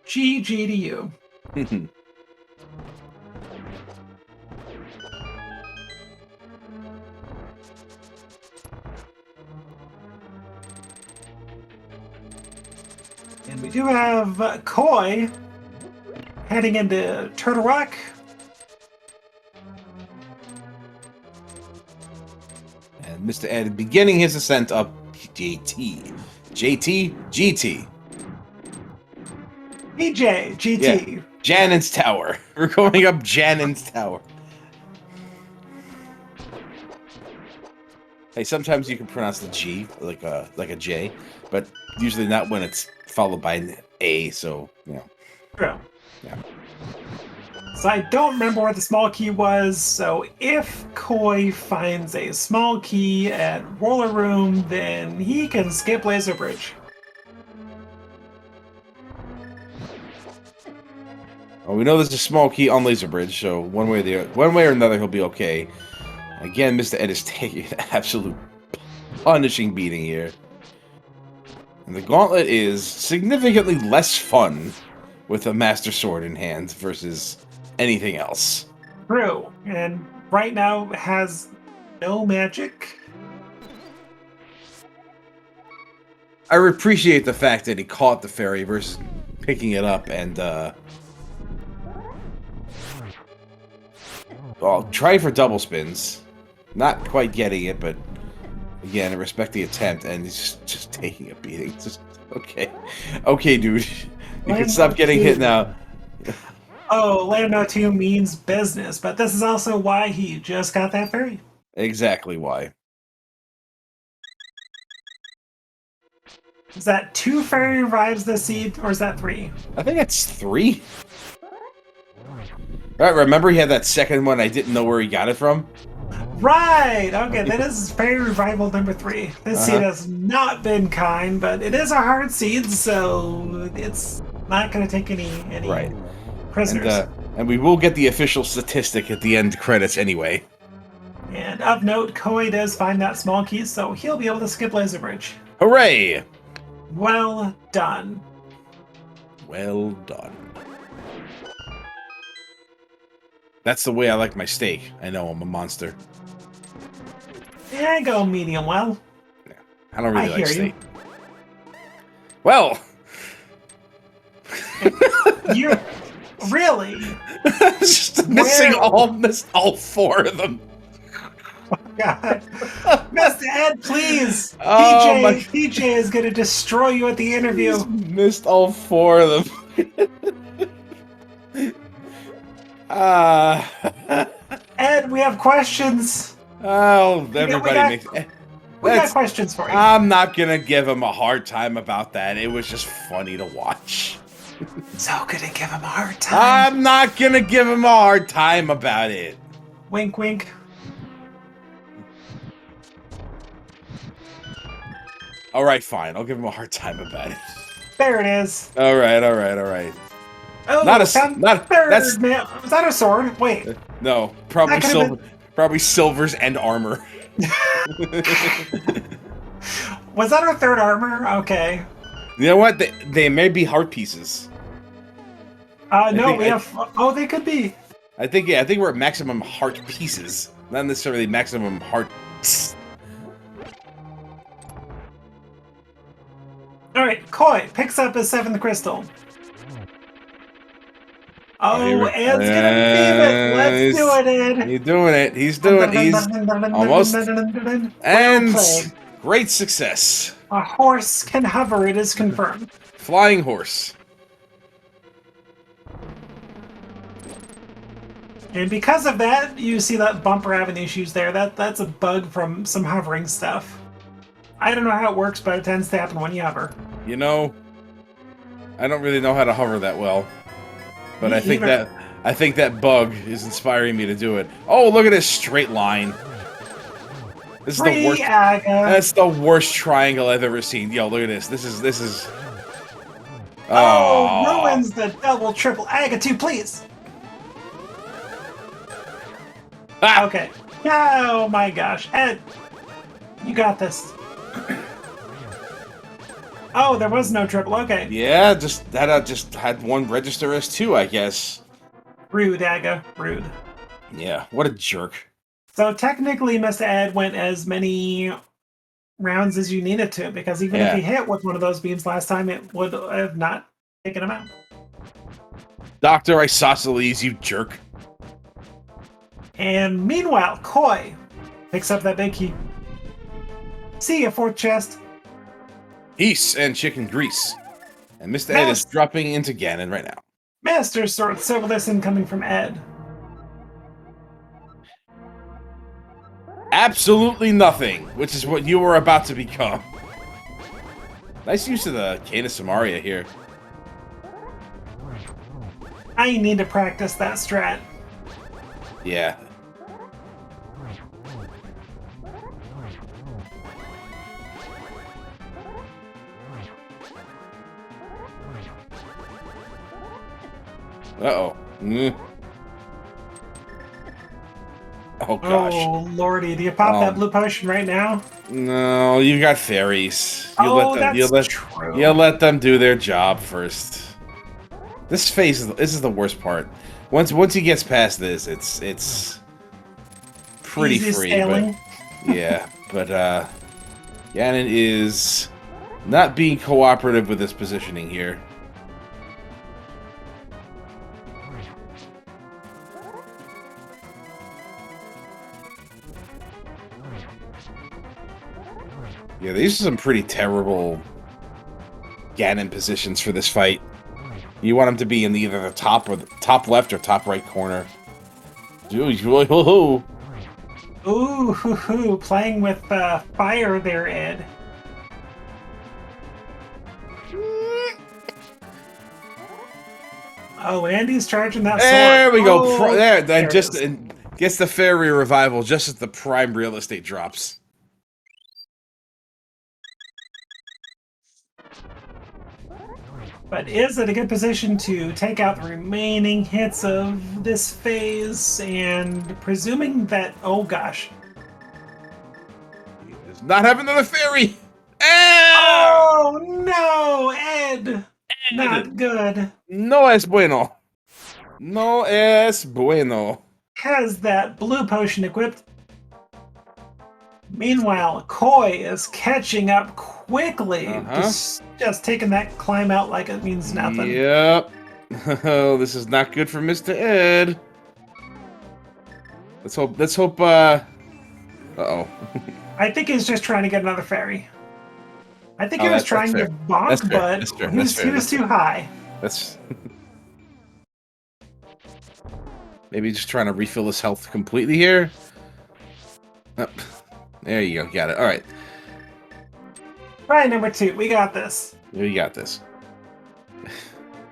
GG to you. And we do have Koi heading into Turtle Rock. And Mr. Ed beginning his ascent up JT. GT. PJ, GT. Yeah. Janon's Tower. We're going up Janon's Tower. Hey, sometimes you can pronounce the G like a J, but usually not when it's followed by an A, so, you know. True. Yeah. So I don't remember what the small key was, so if Koi finds a small key at Roller Room, then he can skip Laser Bridge. Well, we know there's a small key on Laser Bridge, so one way or another he'll be okay. Again, Mr. Ed is taking an absolute punishing beating here. And the gauntlet is significantly less fun with a Master Sword in hand versus anything else. True, and right now has no magic. I appreciate the fact that he caught the fairy versus picking it up and, well, try for double spins. Not quite getting it, but again, I respect the attempt, and he's just taking a beating. Just okay, dude, you can stop getting hit now. Oh, Lando 2 means business, but this is also why he just got that fairy. Exactly why. Is that 2 fairy revives the seed, or is that 3? I think that's 3. All right, remember he had that second one. I didn't know where he got it from. Right! Okay, that is fairy revival number 3. This seed has not been kind, but it is a hard seed, so it's not going to take any Right. prisoners. And we will get the official statistic at the end credits anyway. And of note, Koi does find that small key, so he'll be able to skip Laser Bridge. Hooray! Well done. Well done. That's the way I like my steak. I know I'm a monster. Yeah, I go medium well. Yeah, I don't really like hear steak. Well, you really just missed all 4 of them. Oh, God, Mr. Ed, please. Oh, PJ is going to destroy you at the interview. He's missed all 4 of them. Ed, we have questions. Oh, everybody makes. We got questions for you. I'm not gonna give him a hard time about that. It was just funny to watch. So gonna give him a hard time. I'm not gonna give him a hard time about it. Wink, wink. All right, fine. I'll give him a hard time about it. There it is. All right. Oh, Not a third, that's man. Was that a sword? Wait. No, probably That could've silver. Probably silvers and armor. Was that our third armor? Okay. You know what? They may be heart pieces. No, we have. Oh, they could be. I think we're at maximum heart pieces, not necessarily maximum heart. All right, Koi picks up his 7th crystal. Oh, Ed's gonna beam it. Let's do it, Ed. He's doing it. He's almost. And great success. A horse can hover. It is confirmed. Flying horse. And because of that, you see that bumper having issues there. That's a bug from some hovering stuff. I don't know how it works, but it tends to happen when you hover. You know, I don't really know how to hover that well, but Me I think either. that bug is inspiring me to do it. Oh, look at this straight line. This is the Free worst. Aga. That's the worst triangle I've ever seen. Yo, look at this. This is. Oh, Oh. ruins the double, triple Aga 2, please. Ah! Okay. Oh my gosh. Ed, you got this. Oh, there was no triple. Okay. Yeah, just had one register as 2, I guess. Rude, Aga. Rude. Yeah, what a jerk. So technically, Mr. Ed went as many rounds as you needed to, because even if Yeah. he hit with one of those beams last time, it would have not taken him out. Dr. Isosceles, you jerk. And meanwhile, Koi picks up that big key. See ya, fourth chest. Peace and chicken grease. And Mr. Ed is dropping into Ganon right now. Master Sword Silverless incoming from Ed. Absolutely nothing, which is what you were about to become. Nice use of the Cane of Samaria here. I need to practice that strat. Yeah. Uh-oh. Oh, gosh. Oh, lordy. Do you pop that blue potion right now? No, you got fairies. You True. You let them do their job first. This phase, this is the worst part. Once he gets past this, it's pretty Easy free. sailing. But, yeah, but Ganon is not being cooperative with this positioning here. Yeah, these are some pretty terrible Ganon positions for this fight. You want him to be in either the top or the top left or top right corner. Ooh, Ooh, hoo, hoo. Playing with fire there, Ed. Oh, Andy's charging that sword. There we go. Oh, Then it just is. gets the fairy revival just as the prime real estate drops. But is it a good position to take out the remaining hits of this phase? And presuming that, oh gosh. He does not have another fairy. Ah! Oh no, Ed! Not good. No es bueno. No es bueno. Has that blue potion equipped. Meanwhile, Koi is catching up quickly. Just taking that climb out like it means nothing. Yep. Oh, this is not good for Mr. Ed. Let's hope, uh-oh. I think he's just trying to get another fairy. I think he was trying to bonk, but he was too high. That's... Maybe just trying to refill his health completely here. Oh, there you go. Got it. All right. Right, number 2. We got this. We got this.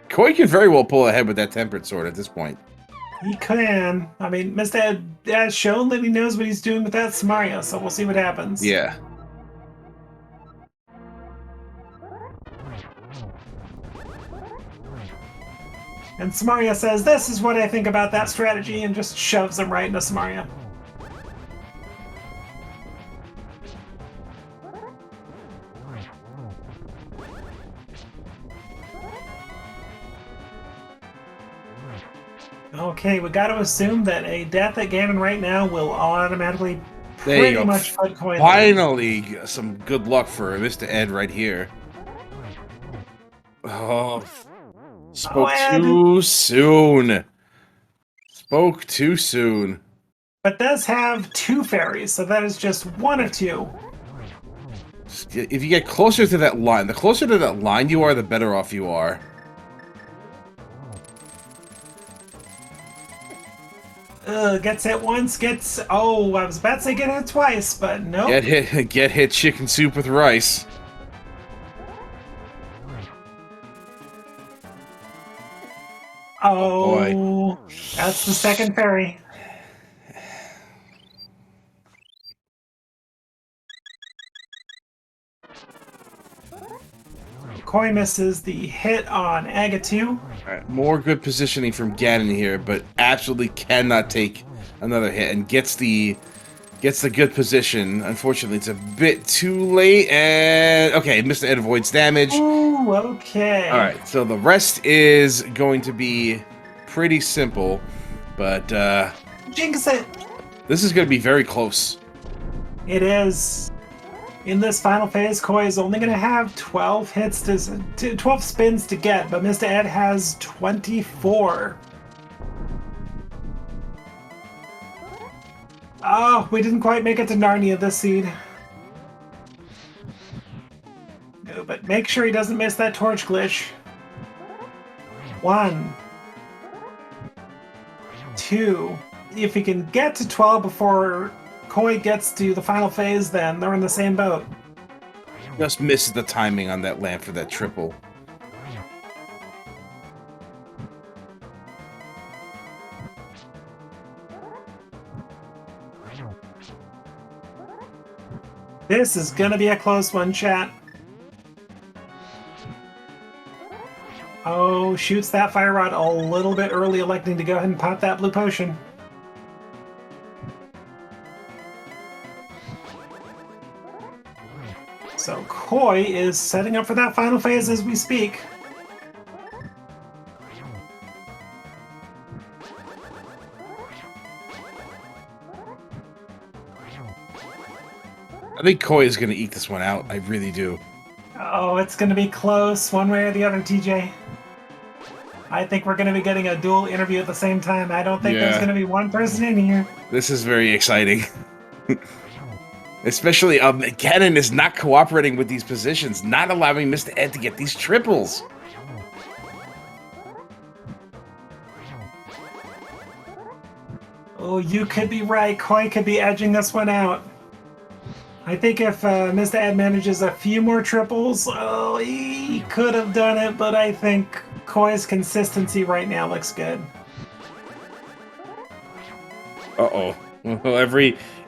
Koi could very well pull ahead with that tempered sword at this point. He can. I mean, Mr. Ed has shown that he knows what he's doing with that Samaria, so we'll see what happens. Yeah. And Samaria says, this is what I think about that strategy, and just shoves him right into Samaria. Okay, we got to assume that a death at Ganon right now will automatically pretty much put Koi. Finally, some good luck for Mr. Ed right here. Oh, spoke too soon. Spoke too soon. But does have 2 fairies, so that is just 1 of 2. If you get closer to that line, the closer to that line you are, the better off you are. Gets hit once, gets... Oh, I was about to say get hit twice, but nope. Get hit chicken soup with rice. Oh, boy. That's the second fairy. Koi misses the hit on Aga 2. Alright, more good positioning from Ganon here, but absolutely cannot take another hit and gets the good position. Unfortunately, it's a bit too late, and okay, Mr. Ed avoids damage. Ooh, okay. Alright, so the rest is going to be pretty simple, but Jinx it! this is going to be very close. It is. In this final phase, Koi is only going to have 12 hits 12 spins to get, but Mr. Ed has 24. Oh, we didn't quite make it to Narnia this seed. No, but make sure he doesn't miss that torch glitch. 1, 2. If he can get to 12 before Koi gets to the final phase, then they're in the same boat. Just misses the timing on that lamp for that triple. This is gonna be a close one, chat. Oh, shoots that fire rod a little bit early, electing to go ahead and pop that blue potion. So Koi is setting up for that final phase as we speak. I think Koi is going to eat this one out. I really do. Oh, it's going to be close one way or the other, TJ. I think we're going to be getting a dual interview at the same time. I don't think there's going to be one person in here. This is very exciting. Especially, Ganon is not cooperating with these positions, not allowing Mr. Ed to get these triples. Oh, you could be right. Koi could be edging this one out. I think if Mr. Ed manages a few more triples, oh, he could have done it, but I think Koi's consistency right now looks good. Uh-oh.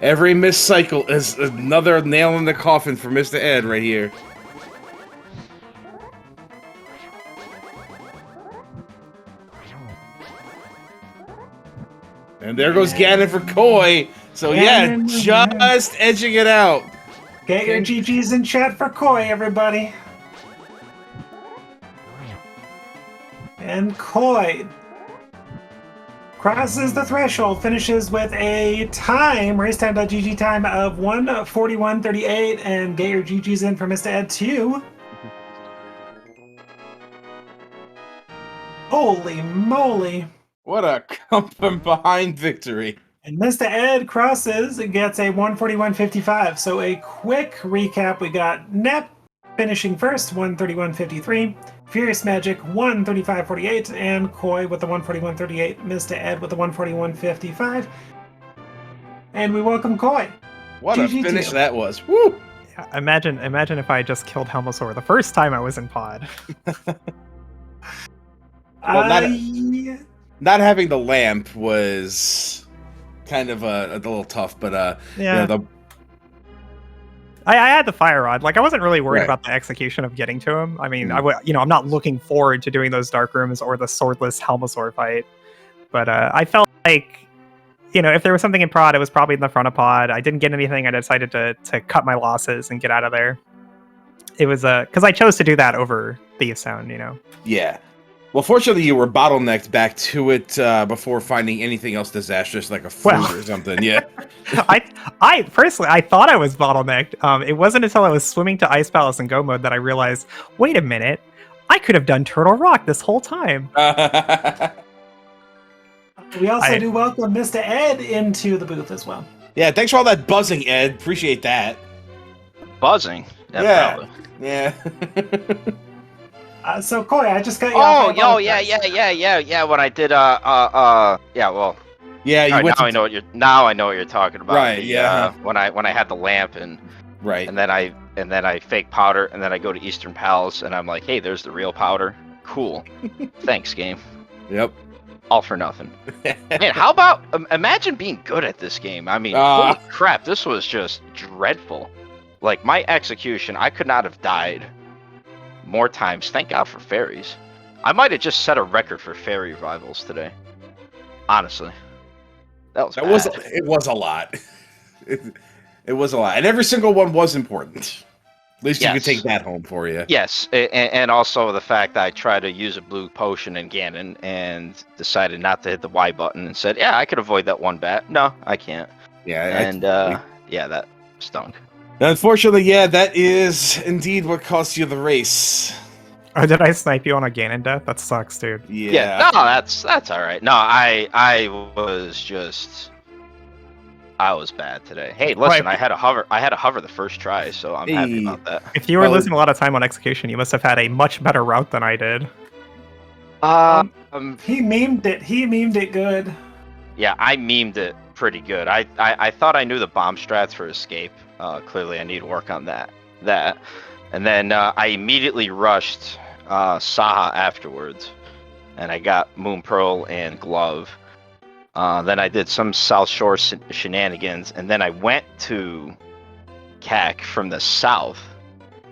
Every missed cycle is another nail in the coffin for Mr. Ed right here. And there goes Ganon for Koi. So Ganon, yeah, just edging it out. Get your GGs in chat for Koi, everybody. And Koi crosses the threshold, finishes with a time, racetime.gg time of 1:41.38, and get your GGs in for Mr. Ed 2. Holy moly. What a come from behind victory. And Mr. Ed crosses and gets a 141.55. So a quick recap, we got Nep finishing first, 131.53. Furious Magic, 135.48. And Koi with the 141.38. Mr. Ed with the 141.55. And we welcome Koi. What a finish that was. Woo! Yeah, imagine if I just killed Helmosaur the first time I was in pod. Well, not having the lamp was kind of a little tough, but yeah. You know, I had the fire rod. Like, I wasn't really worried about the execution of getting to him. I mean, I'm not looking forward to doing those dark rooms or the swordless Helmosaur fight. But I felt like, if there was something in prod, it was probably in the front of pod. I didn't get anything. I decided to cut my losses and get out of there. It was because I chose to do that over Thieves Sound, Yeah. Well, fortunately, you were bottlenecked back to it before finding anything else disastrous, like a fruit or something. Yeah. I personally, I thought I was bottlenecked. It wasn't until I was swimming to Ice Palace and Go mode that I realized, wait a minute, I could have done Turtle Rock this whole time. We also do welcome Mr. Ed into the booth as well. Yeah, thanks for all that buzzing, Ed. Appreciate that. Buzzing? Yeah. Yeah. So Koi, I just got you. Oh, yeah. When I did, well, Yeah, you Alright, went now to I know what you're talking about. Right, The, yeah. when I had the lamp and right. then I fake powder and then I go to Eastern Palace and I'm like, hey, there's the real powder. Cool. Thanks, game. Yep. All for nothing. Man, how about imagine being good at this game? I mean, holy crap, this was just dreadful. Like my execution, I could not have died more times. Thank God for fairies. I might have just set a record for fairy revivals today. Honestly, that was it was a lot. It was a lot, and every single one was important. At least you could take that home for you. Yes, and also the fact that I tried to use a blue potion in Ganon and decided not to hit the Y button and said, yeah, I could avoid that one bat. No, I can't. Yeah, and yeah, that stunk. Unfortunately, yeah, that is indeed what cost you the race. Oh, did I snipe you on a Ganon death? That sucks, dude. Yeah. No, that's all right. No, I was bad today. Hey, listen, I had a hover the first try, so I'm happy about that. If you were losing a lot of time on execution, you must have had a much better route than I did. He memed it. He memed it good. Yeah, I memed it pretty good. I thought I knew the bomb strats for escape. Clearly, I need to work on that. And then I immediately rushed Saha afterwards, and I got Moon Pearl and Glove. Then I did some South Shore shenanigans, and then I went to CAC from the south.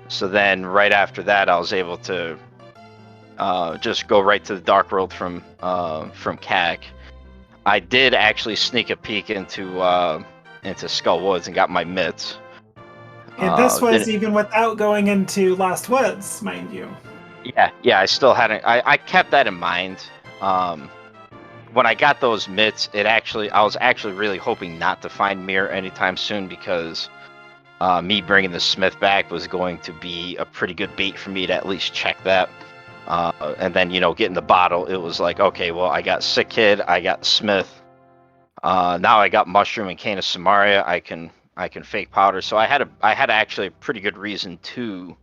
So then right after that, I was able to just go right to the Dark World from CAC. I did actually sneak a peek into Skull Woods and got my mitts. And this was even without going into Lost Woods, mind you. Yeah, I still hadn't. I kept that in mind. When I got those mitts, I was actually really hoping not to find Mirror anytime soon because me bringing the Smith back was going to be a pretty good bait for me to at least check that. And then, getting the bottle, it was like, okay, well, I got Sick Kid, I got Smith. Now I got Mushroom and Cane of Samaria. I can fake powder. So I had actually a pretty good reason to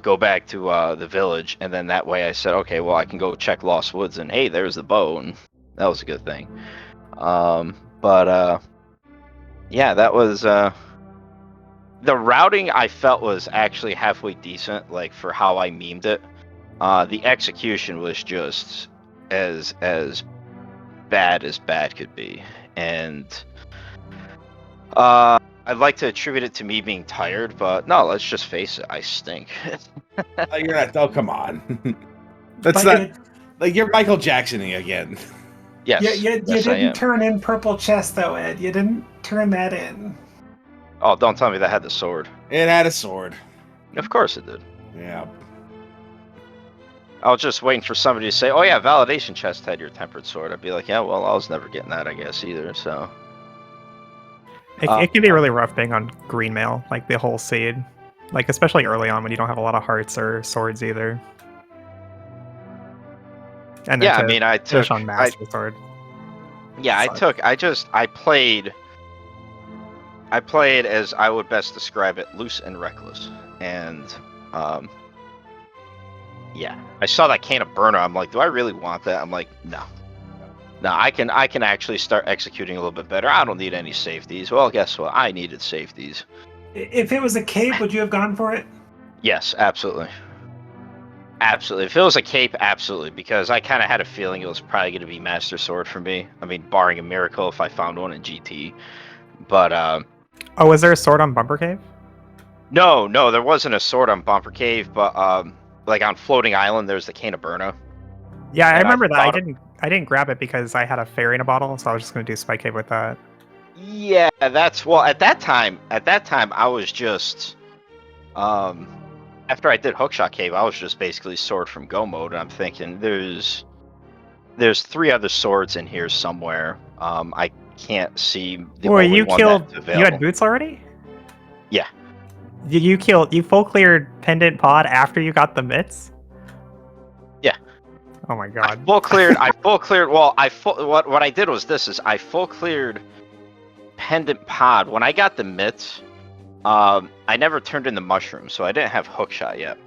go back to the village, and then that way I said, okay, well, I can go check Lost Woods, and hey, there's the bow, and that was a good thing. Yeah, that was the routing I felt was actually halfway decent, like for how I memed it. The execution was just as bad as bad could be, and I'd like to attribute it to me being tired, but no, let's just face it, I stink. You're not. Oh, come on. That's not like you're Michael Jackson-y again. Yes. You didn't turn in purple chest though, Ed. You didn't turn that in. Oh, don't tell me that had the sword. It had a sword. Of course it did. Yeah. I was just waiting for somebody to say, "Oh yeah, validation chest had your tempered sword." I'd be like, "Yeah, well, I was never getting that, I guess, either." So. It can be really rough being on green mail, like the whole seed. Like, especially early on when you don't have a lot of hearts or swords either. And yeah, I mean, I took on Master Sword. Yeah, I played as I would best describe it, loose and reckless. And yeah, I saw that Cane of Burner. I'm like, do I really want that? I'm like, no. No, I can actually start executing a little bit better. I don't need any safeties. Well, guess what? I needed safeties. If it was a cape, would you have gone for it? Yes, absolutely. Absolutely. If it was a cape, absolutely. Because I kind of had a feeling it was probably going to be Master Sword for me. I mean, barring a miracle if I found one in GT. But, oh, was there a sword on Bumper Cave? No, there wasn't a sword on Bumper Cave, but, like on Floating Island, there's the Cane of Burna. Yeah, I remember that. I didn't grab it because I had a fairy in a bottle, so I was just going to do Spike Cave with that. Yeah, well, at that time, I was just, after I did Hookshot Cave, I was just basically sword from go mode, and I'm thinking there's 3 other swords in here somewhere. I can't see the only one that's available. You had boots already? Yeah. You full cleared Pendant Pod after you got the mitts? Yeah. Oh my god. I full cleared. Well, what I did was I full cleared Pendant Pod. When I got the mitts, I never turned in the mushroom, so I didn't have hookshot yet.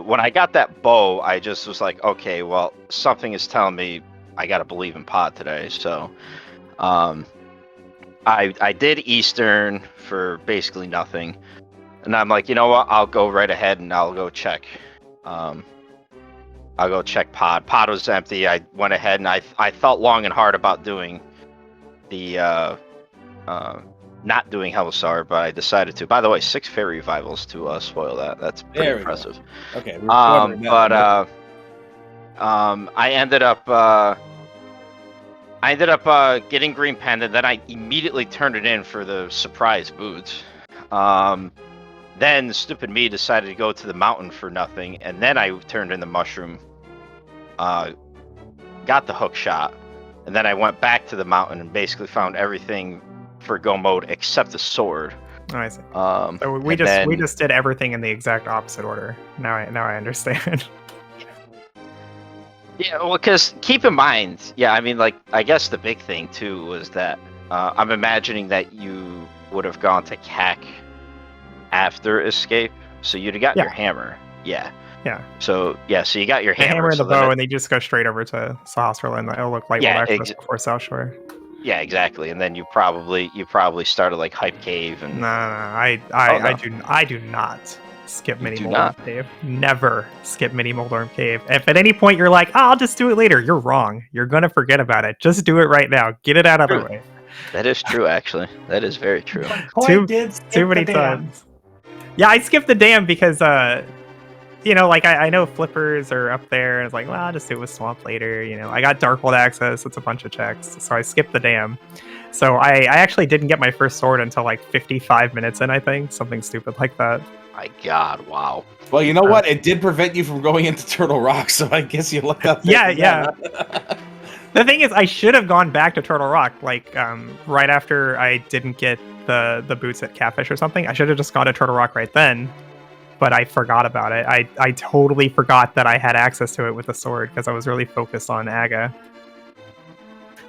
When I got that bow, I just was like, okay, well, something is telling me gotta believe in Pod today. So, I did Eastern for basically nothing, and I'm like, you know what? I'll go right ahead and I'll go check. I'll go check Pod. Pod was empty. I went ahead and I thought long and hard about doing the not doing Hellusar, but I decided to. By the way, 6 fairy revivals to spoil that. That's pretty impressive. Go. Okay. I ended up getting green pendant. Then I immediately turned it in for the surprise boots. Then stupid me decided to go to the mountain for nothing, and then I turned in the mushroom. Got the hook shot, and then I went back to the mountain and basically found everything for go mode except the sword. Oh, I see. So we just did everything in the exact opposite order. Now I understand. Yeah, well, because keep in mind, I mean, like, I guess the big thing too was that I'm imagining that you would have gone to CAC after escape, so you'd have got your hammer. Yeah. So so you got your hammer and the bow, and they just go straight over to the hospital, and it'll look like before South Shore. Yeah, exactly. And then you probably started like Hype Cave and. No, I do not skip Mini Moldorm Cave. Never skip Mini Moldorm Cave. If at any point you're like, I'll just do it later, you're wrong. You're gonna forget about it. Just do it right now. Get it out of the way. That is true, actually. That is very true. Too many times. Yeah, I skipped the dam because like I know flippers are up there, and it's like, well, I'll just do it with Swamp later. I got Darkhold access. It's a bunch of checks, so I skipped the dam. So I actually didn't get my first sword until like 55 minutes in, I think, something stupid like that. My God, wow. Well, you know what? It did prevent you from going into Turtle Rock, so I guess you looked up. Yeah. The thing is, I should have gone back to Turtle Rock, like right after I didn't get the boots at Catfish or something. I should have just gone to Turtle Rock right then. But I forgot about it. I totally forgot that I had access to it with the sword because I was really focused on Aga.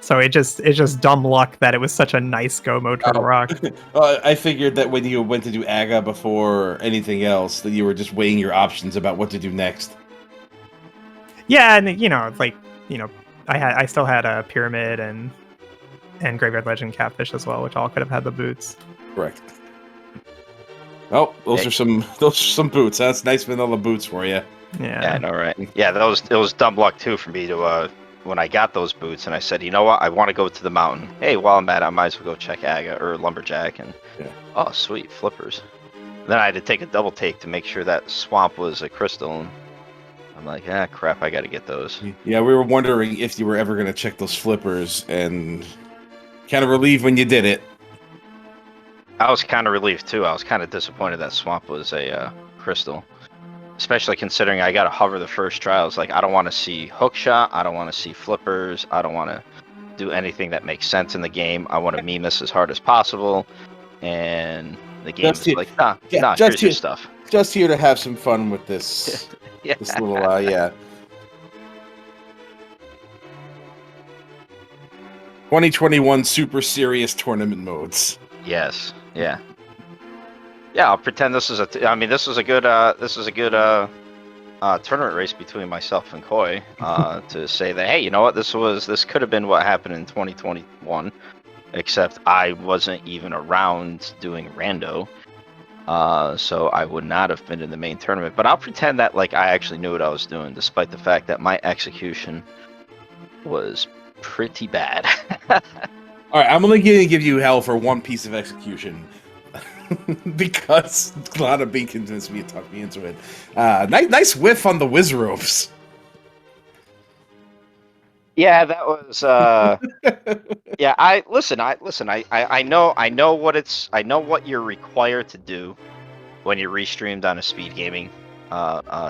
So it's just dumb luck that it was such a nice go mode Turtle Rock. I figured that when you went to do Aga before anything else, that you were just weighing your options about what to do next. Yeah, and I still had a Pyramid and Graveyard Legend Catfish as well, which all could have had the boots. Correct. Oh, those are some boots. That's nice vanilla boots for you. Yeah, I know, right? Yeah, it was dumb luck too for me to when I got those boots, and I said, you know what, I want to go to the mountain. Hey, while I'm at it, I might as well go check Aga or Lumberjack, and oh, sweet flippers. And then I had to take a double take to make sure that swamp was a crystal. And I'm like, crap, I got to get those. Yeah, we were wondering if you were ever going to check those flippers, and kind of relieved when you did it. I was kind of relieved too. I was kind of disappointed that swamp was a crystal, especially considering I got to hover the first try. I was like, I don't want to see hookshot. I don't want to see flippers. I don't want to do anything that makes sense in the game. I want to meme this as hard as possible. And the game is like, here's your stuff. Just here to have some fun with this. This little, 2021 super serious tournament modes. Yes. Yeah. Yeah, I'll pretend this is this was a good tournament race between myself and Koi to say that, hey, you know what, this could have been what happened in 2021, except I wasn't even around doing rando, so I would not have been in the main tournament. But I'll pretend that like I actually knew what I was doing, despite the fact that my execution was pretty bad. All right, I'm only going to give you hell for one piece of execution. Because Lana B convinced me to talk me into it. Nice whiff on the whiz ropes. Yeah, that was. Yeah, I know what you're required to do when you're restreamed on a speed gaming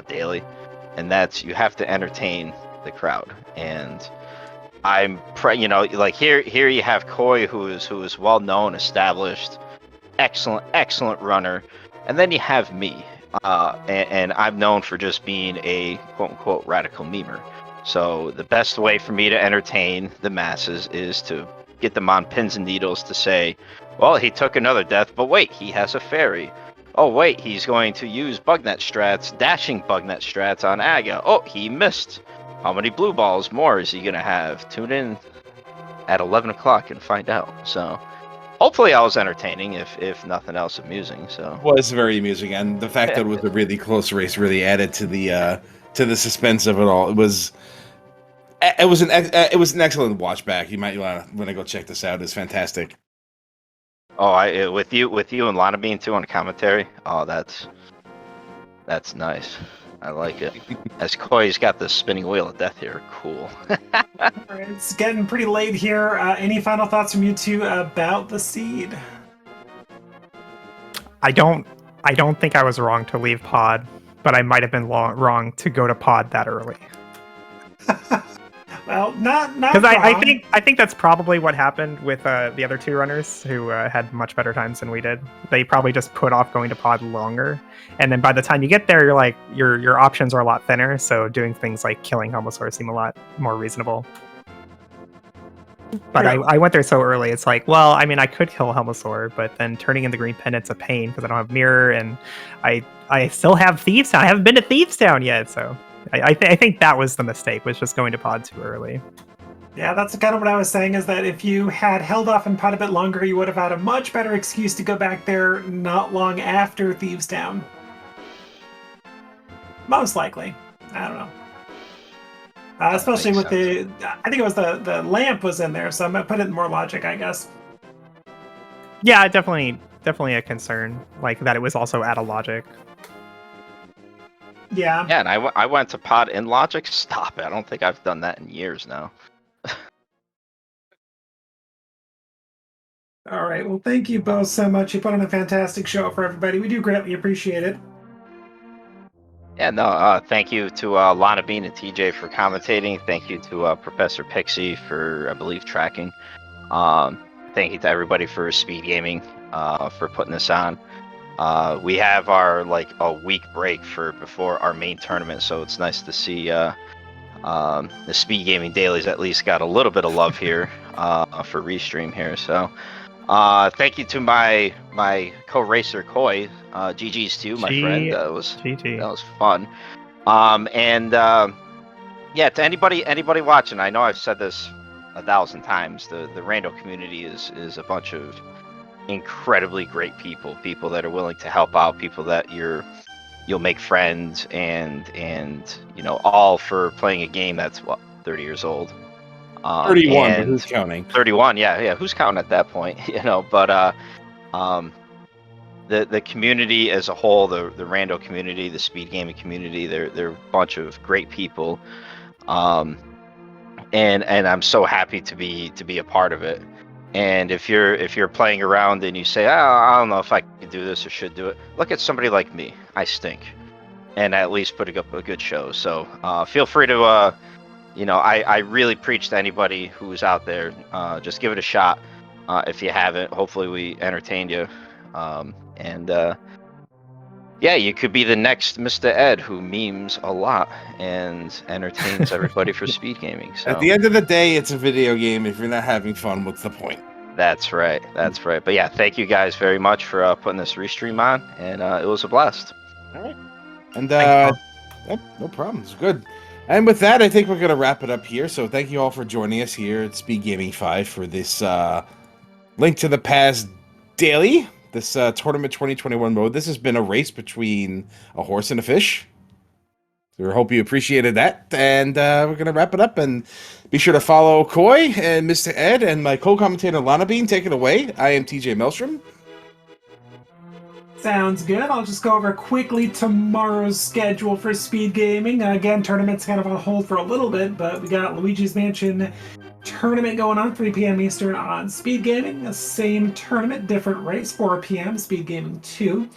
daily, and that's you have to entertain the crowd. And I'm like here you have Koi, who is well known, established, excellent runner, and then you have me, and I'm known for just being a quote unquote radical memer. So the best way for me to entertain the masses is to get them on pins and needles to say, well, he took another death, but wait, he has a fairy. Oh wait, he's going to use bugnet strats, dashing bugnet strats on Aga. Oh, he missed. how many blue balls more is he gonna have? Tune in at 11 o'clock and find out. So hopefully I was entertaining, if nothing else amusing. So It was very amusing, and the fact that it was a really close race really added to the suspense of it all. It was an excellent watch back. You might want to go check this out. It's fantastic. Oh, with you and Lana Bean too on commentary. Oh, that's nice. I like it. As Koi's got the spinning wheel of death here. Cool. It's getting pretty late here. Any final thoughts from you two about the seed? I don't think I was wrong to leave pod, but I might have been wrong to go to pod that early. Well, not because I think that's probably what happened with the other two runners who had much better times than we did. They probably just put off going to pod longer, and then by the time you get there, you're like your options are a lot thinner. So doing things like killing Helmosaur seem a lot more reasonable. But I went there so early. It's like, well, I mean, I could kill Helmosaur, but then turning in the green pendant's a pain because I don't have mirror, and I still have Thieves Town. I haven't been to Thieves Town yet, so. I think that was the mistake, was just going to pod too early. Yeah, that's kind of what I was saying, is that if you had held off and pod a bit longer, you would have had a much better excuse to go back there not long after Thieves Town. Most likely. I don't know. Especially with I think it was the lamp was in there, so I'm going to put it in more logic, I guess. Yeah, definitely a concern, like that it was also out of logic. Yeah. Yeah, and I went to pod in logic. Stop it! I don't think I've done that in years now. All right. Well, thank you both so much. You put on a fantastic show for everybody. We do greatly appreciate it. Yeah, no. Thank you to Lana Bean and TJ for commentating. Thank you to Professor Pixie for, I believe, tracking. Thank you to everybody for Speed Gaming for putting this on. We have our a week break before our main tournament, so it's nice to see the Speed Gaming Dailies at least got a little bit of love here for Restream here. So thank you to my co-racer Koi, GG's too, my friend. That was fun. Yeah, to anybody watching, I know I've said this 1,000 times. The rando community is a bunch of incredibly great people that are willing to help out, people that you'll make friends, and all for playing a game that's 30 years old. 31, but who's counting? 31, yeah, who's counting at that point? But the community as a whole, the rando community, the speed gaming community, they're a bunch of great people, and I'm so happy to be a part of it. And if you're playing around and you say, I don't know if I can do this or should do it, look at somebody like me. I stink, and at least putting up a good show. So feel free to, I really preach to anybody who's out there. Just give it a shot if you haven't. Hopefully we entertained you, yeah, you could be the next Mr. Ed who memes a lot and entertains everybody for speed gaming. So. At the end of the day, it's a video game. If you're not having fun, what's the point? That's right. But yeah, thank you guys very much for putting this restream on, and it was a blast. All right. And no problem. It's good. And with that, I think we're going to wrap it up here. So thank you all for joining us here at Speed Gaming 5 for this Link to the Past daily. This Tournament 2021 mode. This has been a race between a horse and a fish. So we hope you appreciated that. And we're going to wrap it up. And be sure to follow Koi and Mr. Ed and my co-commentator Lana Bean. Take it away. I am TJ Maelstrom. Sounds good. I'll just go over quickly tomorrow's schedule for Speed Gaming. Again, tournament's kind of on hold for a little bit, but we got Luigi's Mansion tournament going on, 3 p.m. Eastern on Speed Gaming. The same tournament, different race, 4 p.m. Speed Gaming 2.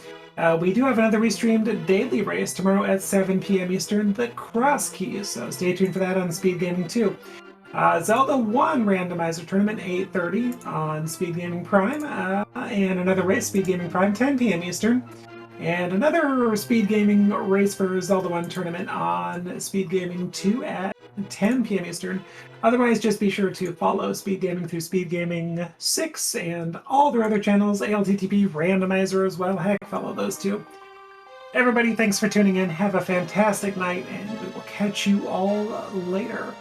We do have another restreamed daily race tomorrow at 7 p.m. Eastern, the Cross Keys. So stay tuned for that on Speed Gaming 2. Zelda 1 randomizer tournament, 8:30 on Speed Gaming Prime. And another race, Speed Gaming Prime, 10 p.m. Eastern. And another Speed Gaming race for Zelda 1 tournament on Speed Gaming 2 at 10 p.m. Eastern. Otherwise, just be sure to follow Speed Gaming through Speed Gaming 6 and all their other channels, ALTTP Randomizer as well. Heck, follow those too. Everybody, thanks for tuning in. Have a fantastic night, and we will catch you all later.